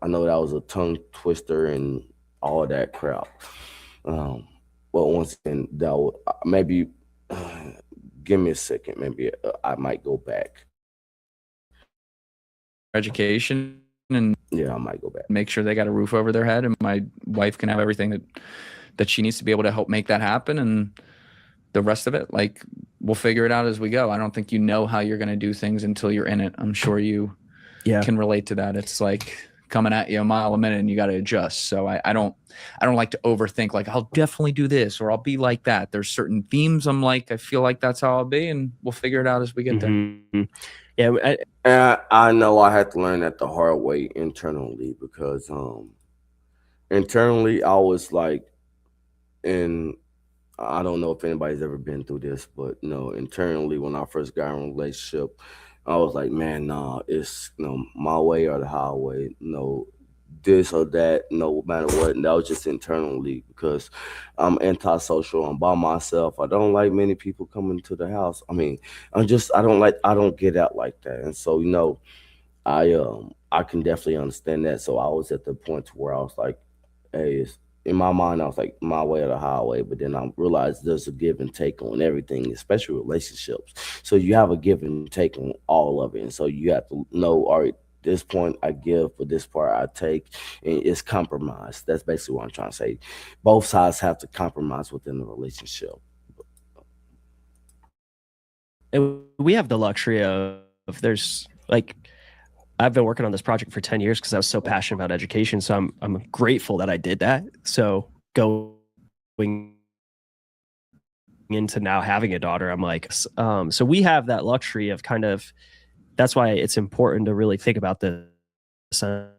I know that was a tongue twister and all that crap. But once again, that would, maybe give me a second. Maybe I might go back. Education, and yeah, I might go back. Make sure they got a roof over their head, and my wife can have everything that she needs to be able to help make that happen. And the rest of it, like, we'll figure it out as we go. I don't think you know how you're going to do things until you're in it. I'm sure you can relate to that. It's like coming at you a mile a minute and you got to adjust. So I don't like to overthink, like, I'll definitely do this or I'll be like that. There's certain themes I'm like, I feel like that's how I'll be, and we'll figure it out as we get there. Yeah. I know I had to learn that the hard way internally, because internally I was like, and I don't know if anybody's ever been through this, but internally when I first got in a relationship, I was like, man, nah, it's my way or the highway, this or that, no matter what. And that was just internally, because I'm antisocial. I'm by myself. I don't like many people coming to the house. I mean, I don't get out like that. And so, I can definitely understand that. So I was at the point where I was like, hey, in my mind, I was like, my way or the highway. But then I realized there's a give and take on everything, especially relationships. So you have a give and take on all of it. And so you have to know, all right, this point I give, but this part I take, and it's compromise. That's basically what I'm trying to say. Both sides have to compromise within the relationship. And we have the luxury of there's like, I've been working on this project for 10 years because I was so passionate about education. So I'm grateful that I did that. So going into now having a daughter, I'm like, so we have that luxury of kind of, that's why it's important to really think about this and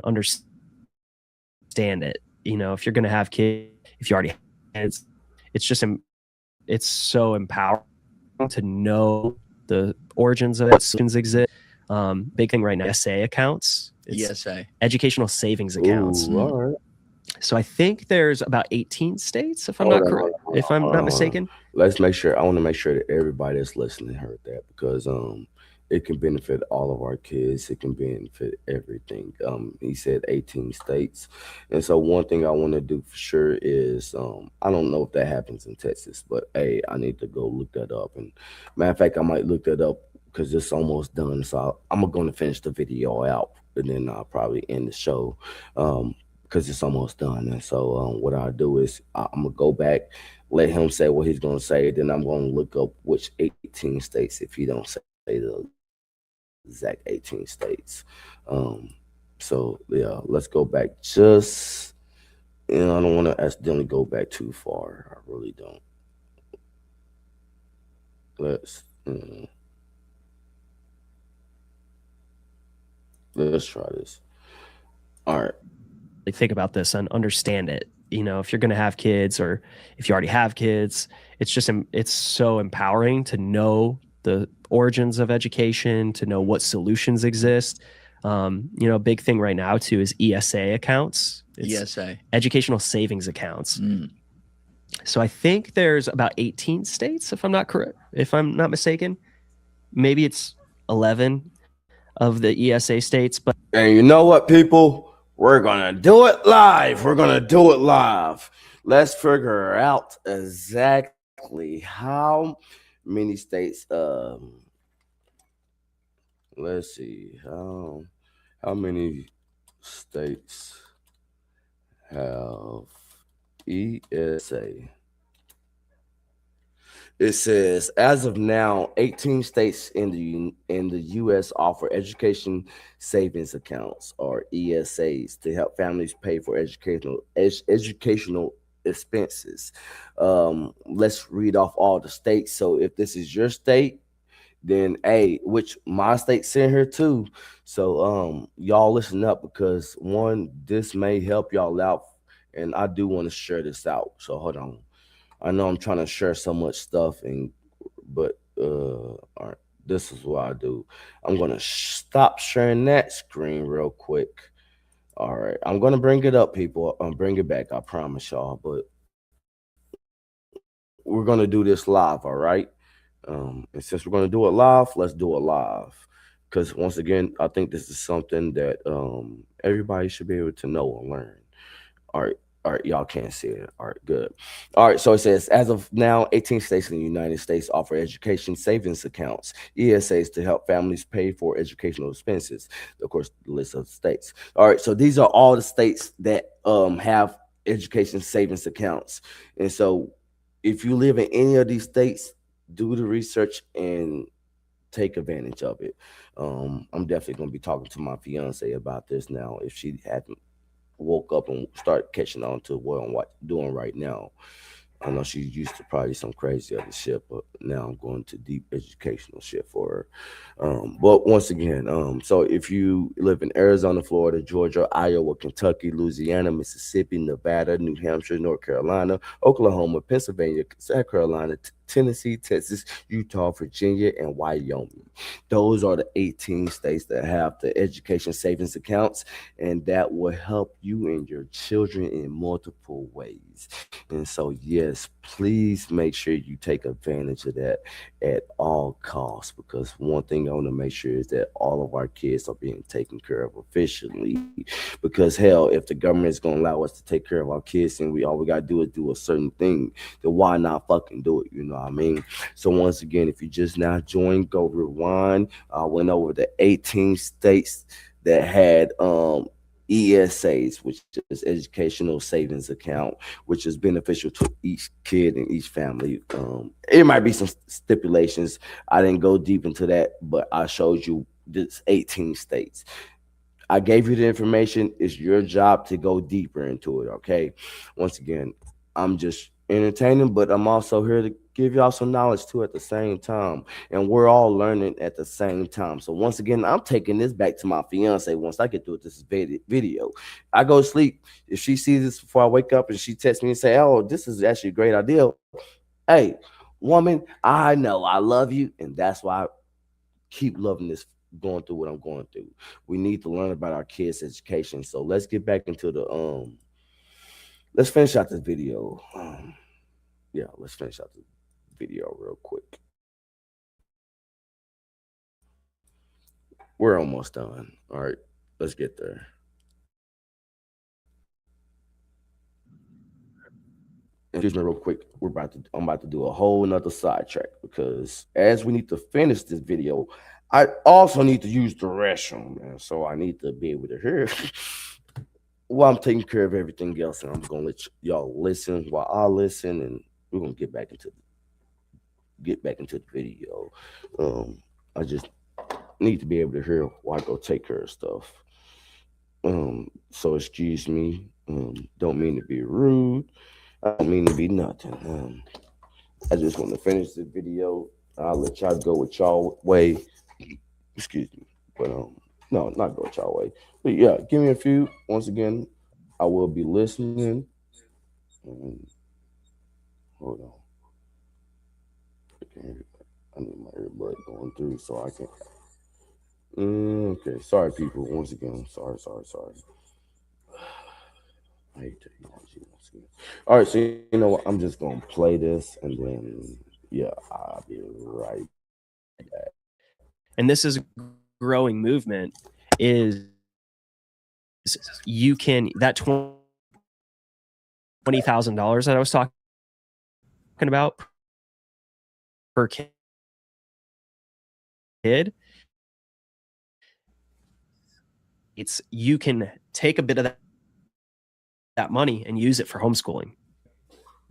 understand it. If you're going to have kids, if you already have kids, it's so empowering to know the origins of it, solutions exist. Big thing right now, ESA accounts. ESA. Educational savings accounts. Ooh, all right. So I think there's about 18 states, if I'm not mistaken. Let's make sure. I want to make sure that everybody that's listening heard that, because it can benefit all of our kids. It can benefit everything. He said 18 states. And so one thing I want to do for sure is, I don't know if that happens in Texas, but hey, I need to go look that up. And matter of fact, I might look that up because it's almost done. So I'm going to finish the video out, and then I'll probably end the show because it's almost done. And so what I'll do is I'm going to go back, let him say what he's going to say. Then I'm going to look up which 18 states, if he don't say the exact 18 states. So yeah, let's go back. Just, I don't want to accidentally go back too far. I really don't. Let's try this. All right. Think about this and understand it. If you're going to have kids, or if you already have kids, it's so empowering to know the origins of education, to know what solutions exist. A big thing right now too is ESA accounts. ESA, educational savings accounts. So I think there's about 18 states, if I'm not mistaken. Maybe it's 11 of the ESA states. But and you know what, people? We're gonna do it live. Let's figure out exactly how many states. Let's see how many states have ESA. It says, as of now, 18 states in the U.S. offer education savings accounts, or ESAs, to help families pay for educational expenses. Let's read off all the states. So if this is your state, then which my state's in here too. So y'all listen up, because one, this may help y'all out, and I do want to share this out. So hold on. I know I'm trying to share so much stuff, but all right, this is what I do. I'm gonna stop sharing that screen real quick. All right, I'm gonna bring it up, people. I'm bring it back, I promise y'all. But we're gonna do this live, all right? And since we're gonna do it live, let's do it live, because once again, I think this is something that everybody should be able to know and learn. All right. All right, y'all can't see it. All right, good. All right, so it says, as of now, 18 states in the United States offer education savings accounts, ESAs, to help families pay for educational expenses. Of course, the list of states. All right, so these are all the states that have education savings accounts. And so if you live in any of these states, do the research and take advantage of it. I'm definitely going to be talking to my fiance about this now if she hadn't woke up and start catching on to what I'm doing right now. I know she's used to probably some crazy other shit, but now I'm going to deep educational shit for her. But once again, so if you live in Arizona, Florida, Georgia, Iowa, Kentucky, Louisiana, Mississippi, Nevada, New Hampshire, North Carolina, Oklahoma, Pennsylvania, South Carolina, Tennessee, Texas, Utah, Virginia, and Wyoming. Those are the 18 states that have the education savings accounts, and that will help you and your children in multiple ways. And so, yes, please make sure you take advantage of that at all costs, because one thing I want to make sure is that all of our kids are being taken care of efficiently. Because hell, if the government is going to allow us to take care of our kids and all we got to do is do a certain thing, then why not fucking do it? You know what I mean? So once again, if you just now joined, go rewind. I went over the 18 states that had ESAs, which is educational savings account, which is beneficial to each kid and each family. It might be some stipulations. I didn't go deep into that, but I showed you this 18 states. I gave you the information. It's your job to go deeper into it, okay? Once again, I'm just entertaining, but I'm also here to give y'all some knowledge too at the same time, and we're all learning at the same time. So once again, I'm taking this back to my fiance. Once I get through this video, I go to sleep. If she sees this before I wake up and she texts me and say, oh, this is actually a great idea, hey, woman, I know I love you, and that's why I keep loving this, going through what I'm going through. We need to learn about our kids' education. So let's get back into the let's finish out this video. Yeah, let's finish out the video real quick. We're almost done. All right, let's get there. Excuse me real quick. I'm about to do a whole nother sidetrack, because as we need to finish this video, I also need to use the restroom, man. So I need to be able to hear while I'm taking care of everything else, and I'm gonna let y'all listen while I listen, and we're gonna get back into the video. I just need to be able to hear while I go take care of stuff. So excuse me. Don't mean to be rude. I don't mean to be nothing. I just want to finish the video. I'll let y'all go with y'all way. Excuse me. But no, not go with y'all way. But yeah, give me a few. Once again, I will be listening. Hold on. I need my earbud going through so I can. Okay, sorry, people. Once again, sorry. I hate technology once again. All right, so you know what? I'm just gonna play this, and then yeah, I'll be right back. And this is a growing movement. Is you can that $20,000 that I was talking about per kid, it's you can take a bit of that money and use it for homeschooling.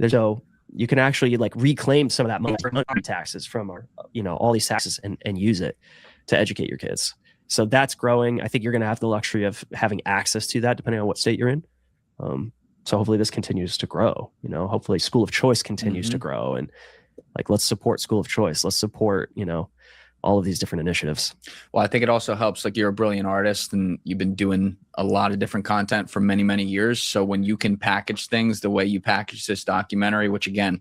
So you can actually like reclaim some of that money for taxes from our, all these taxes and use it to educate your kids. So that's growing. I think you're going to have the luxury of having access to that depending on what state you're in. So hopefully this continues to grow. Hopefully school of choice continues to grow, and like let's support school of choice. Let's support all of these different initiatives. Well, I think it also helps, like you're a brilliant artist and you've been doing a lot of different content for many, many years. So when you can package things the way you package this documentary, which again,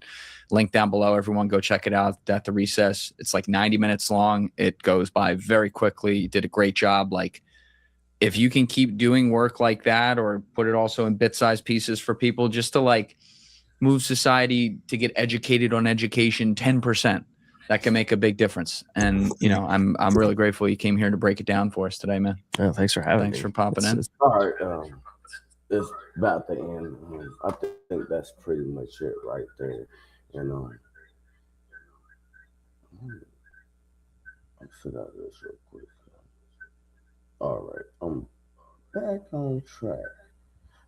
link down below, everyone go check it out at The Recess. It's like 90 minutes long. It goes by very quickly. You did a great job. Like if you can keep doing work like that, or put it also in bit-sized pieces for people just to like move society to get educated on education 10%. that can make a big difference. And I'm really grateful you came here to break it down for us today, man. Oh, thanks for having me. Thanks for popping in. All right, it's about the end. I think that's pretty much it right there. And I'll sit out this real quick. All right, I'm back on track.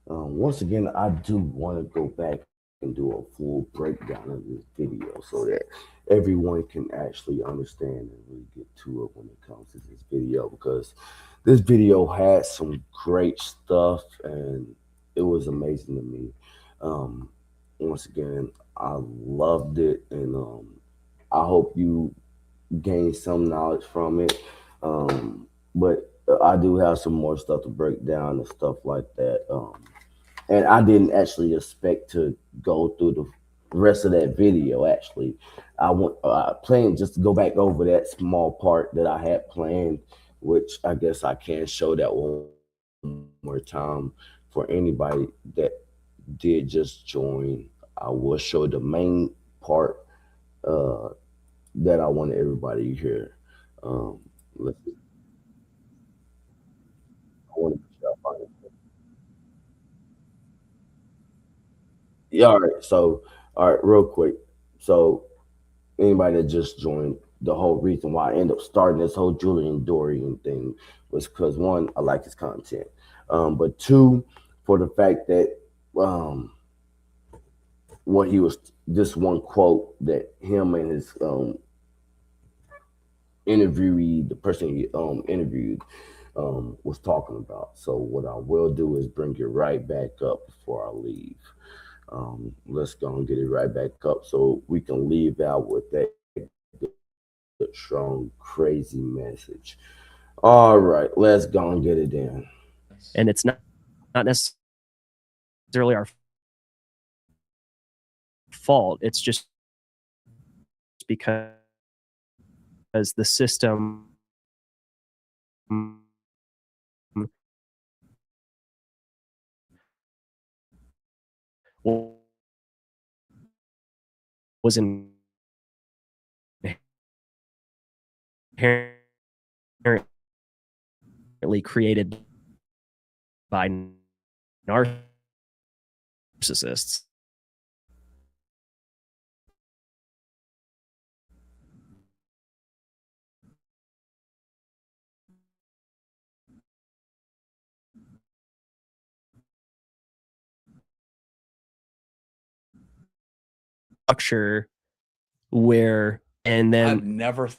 Once again, I do want to go back and do a full breakdown of this video so that everyone can actually understand and really get to it when it comes to this video, because this video had some great stuff and it was amazing to me. Once again, I loved it, and I hope you gain some knowledge from it. But I do have some more stuff to break down and stuff like that. And I didn't actually expect to go through the rest of that video. Actually, I planned just to go back over that small part that I had planned, which I guess I can show that one more time for anybody that did just join. I will show the main part that I wanted everybody to hear. Let's see. I want to make sure I find it. Yeah, all right. So, all right, real quick. So, anybody that just joined, the whole reason why I ended up starting this whole Julian Dorian thing was because, one, I like his content, but two, for the fact that what he was, this one quote that him and his interviewee, the person he interviewed, was talking about. So what I will do is bring it right back up before I leave. Let's go and get it right back up so we can leave out with that strong, crazy message. All right, let's go and get it in. And it's not necessarily our fault. It's just because the system was inherently created by narcissists. Structure where, and then I've never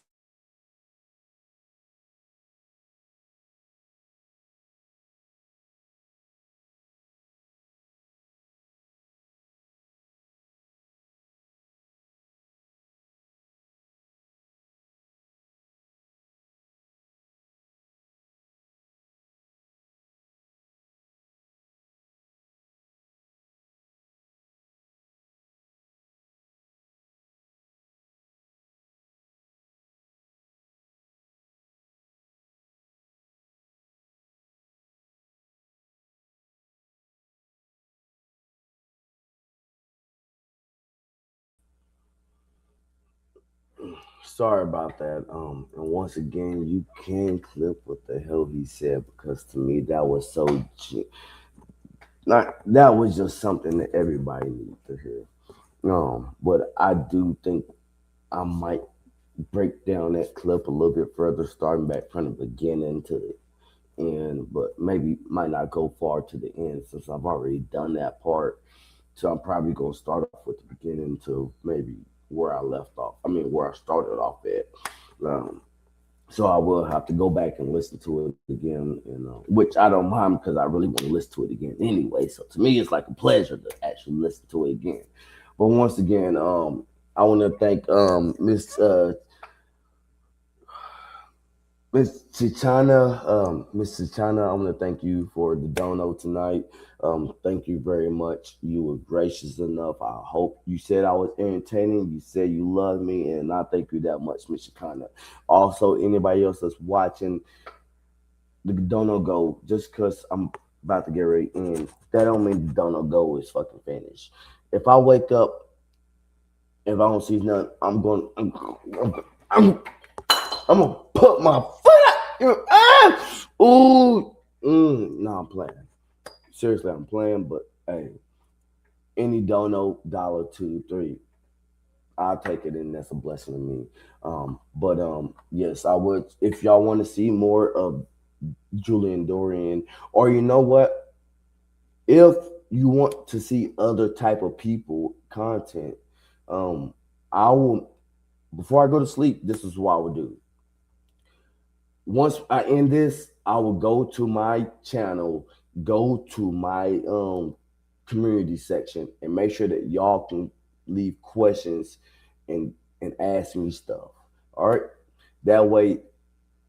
Sorry about that. And once again, you can clip what the hell he said, because to me that was so not, that was just something that everybody needs to hear. But I do think I might break down that clip a little bit further, starting back from the beginning to the end, but maybe might not go far to the end since I've already done that part. So I'm probably gonna start off with the beginning to maybe where I left off. I mean, where I started off at. Um, so I will have to go back and listen to it again, which I don't mind because I really want to listen to it again anyway. So to me, it's like a pleasure to actually listen to it again. But once again, I want to thank Miss Chichana, Miss Chichana, I want to thank you for the dono tonight. Thank you very much. You were gracious enough. I hope you said I was entertaining. You said you love me, and I thank you that much, Miss Chichana. Also, anybody else that's watching, the dono go, just because I'm about to get ready in, that don't mean the dono go is fucking finished. If I wake up If I don't see nothing, I'm gonna put my foot out. Ooh, no, I'm playing. Seriously, I'm playing. But hey, any dono, $1, $2, $3, I'll take it, and that's a blessing to me. Yes, I would. If y'all want to see more of Julian Dorian, or you know what, if you want to see other type of people content, I will. Before I go to sleep, this is what I would do. Once I end this, I will go to my channel, go to my community section, and make sure that y'all can leave questions and ask me stuff. All right. That way,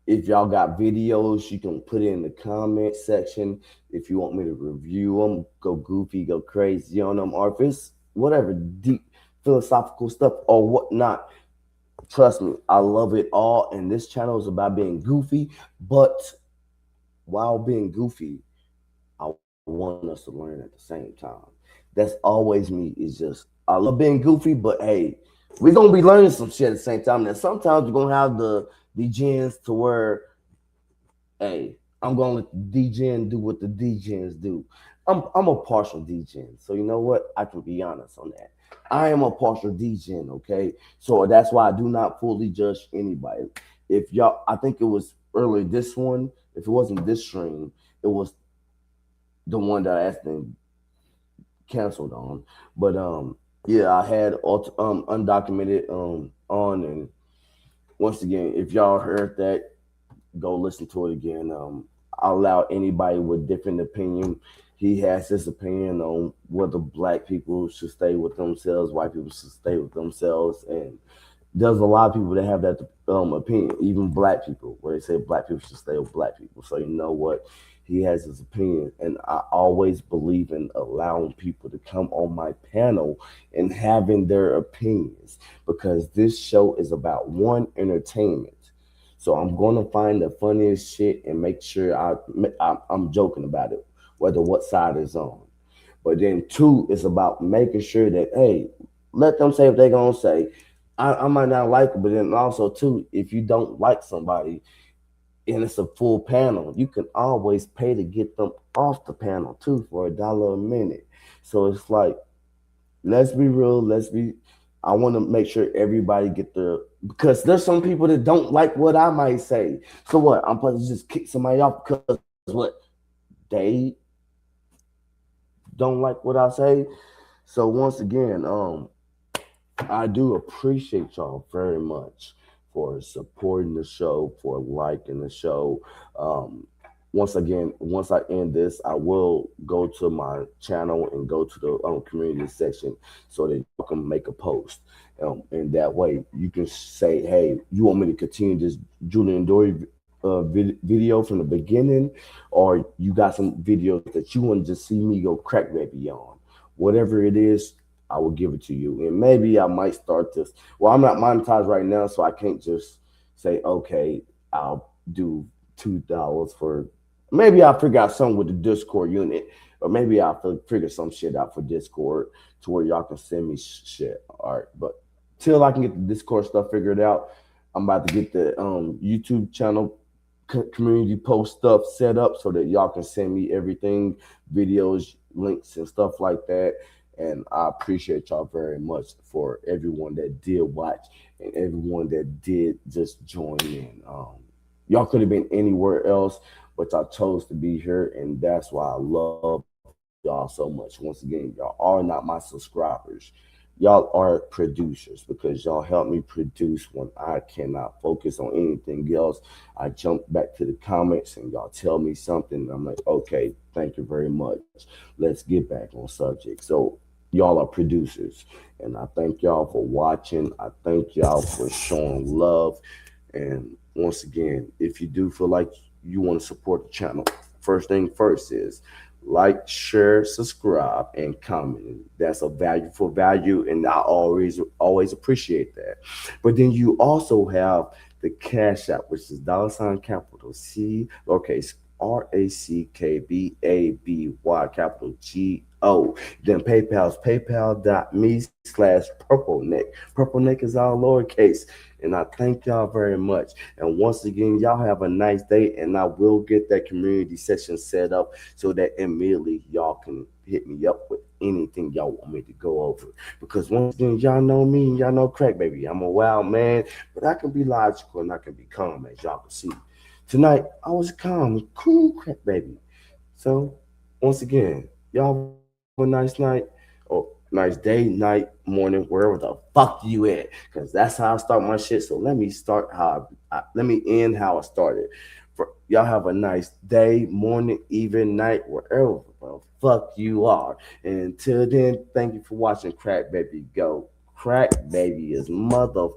if y'all got videos, you can put it in the comment section. If you want me to review them, go goofy, go crazy on them, or if it's whatever deep philosophical stuff or whatnot. Trust me, I love it all. And this channel is about being goofy, but while being goofy, I want us to learn at the same time. That's always me. It's just, I love being goofy, but hey, we're going to be learning some shit at the same time. And sometimes you're going to have the gens to where, hey, I'm going to let the DGen do what the DGens do. I'm a partial DGen. So you know what? I can be honest on that. I am a partial DGen, okay? So that's why I do not fully judge anybody. If y'all, I think it was earlier this one, if it wasn't this stream, it was the one that I accidentally canceled on. But yeah, I had undocumented on, and once again, if y'all heard that, go listen to it again. I allow anybody with different opinion. He has his opinion on whether black people should stay with themselves, white people should stay with themselves, and there's a lot of people that have that opinion, even black people, where they say black people should stay with black people. So you know what? He has his opinion, and I always believe in allowing people to come on my panel and having their opinions, because this show is about one, entertainment. So I'm going to find the funniest shit and make sure I'm joking about it, whether what side is on. But then two, is about making sure that, hey, let them say what they're going to say. I might not like it, but then also two, if you don't like somebody and it's a full panel, you can always pay to get them off the panel too for $1 a minute. So it's like, let's be real. I want to make sure everybody get because there's some people that don't like what I might say. So what? I'm supposed to just kick somebody off because what? They don't like what I say. So once again, I do appreciate y'all very much for supporting the show, for liking the show. Once again, once I end this, I will go to my channel and go to the community section so that you can make a post. And that way you can say, hey, you want me to continue this Julian Dory video from the beginning, or you got some videos that you want to just see me go crack baby on. Whatever it is, I will give it to you. And maybe I might start this. Well, I'm not monetized right now, so I can't just say, okay, I'll do $2 for, maybe I'll figure out something with the Discord unit, or maybe I'll figure some shit out for Discord to where y'all can send me shit. All right. But till I can get the Discord stuff figured out, I'm about to get the YouTube channel community post stuff set up so that y'all can send me everything, videos, links, and stuff like that. And I appreciate y'all very much for everyone that did watch and everyone that did just join in. Y'all could have been anywhere else, but y'all chose to be here, and that's why I love y'all so much. Once again, y'all are not my subscribers. Y'all are producers, because y'all help me produce when I cannot focus on anything else. I jump back to the comments and y'all tell me something, and I'm like, okay, thank you very much. Let's get back on subject. So y'all are producers, and I thank y'all for watching. I thank y'all for showing love. And once again, if you do feel like you want to support the channel, first thing first is like, share, subscribe, and comment. That's a valuable value, and I always appreciate that. But then you also have the Cash App, which is $, C, lowercase, RACKBABY, capital Then PayPal's paypal.me/purpleneck. Purpleneck is all lowercase. And I thank y'all very much. And once again, y'all have a nice day. And I will get that community session set up so that immediately y'all can hit me up with anything y'all want me to go over. Because once again, y'all know me and y'all know Crack Baby. I'm a wild man, but I can be logical and I can be calm, as y'all can see. Tonight, I was calm, cool Crack Baby. So, once again, y'all have a nice night or nice day, night, morning, wherever the fuck you at. Because that's how I start my shit. So let me start let me end how I started. Y'all have a nice day, morning, even, night, wherever the fuck you are. And until then, thank you for watching Crack Baby Go. Crack Baby is motherfucking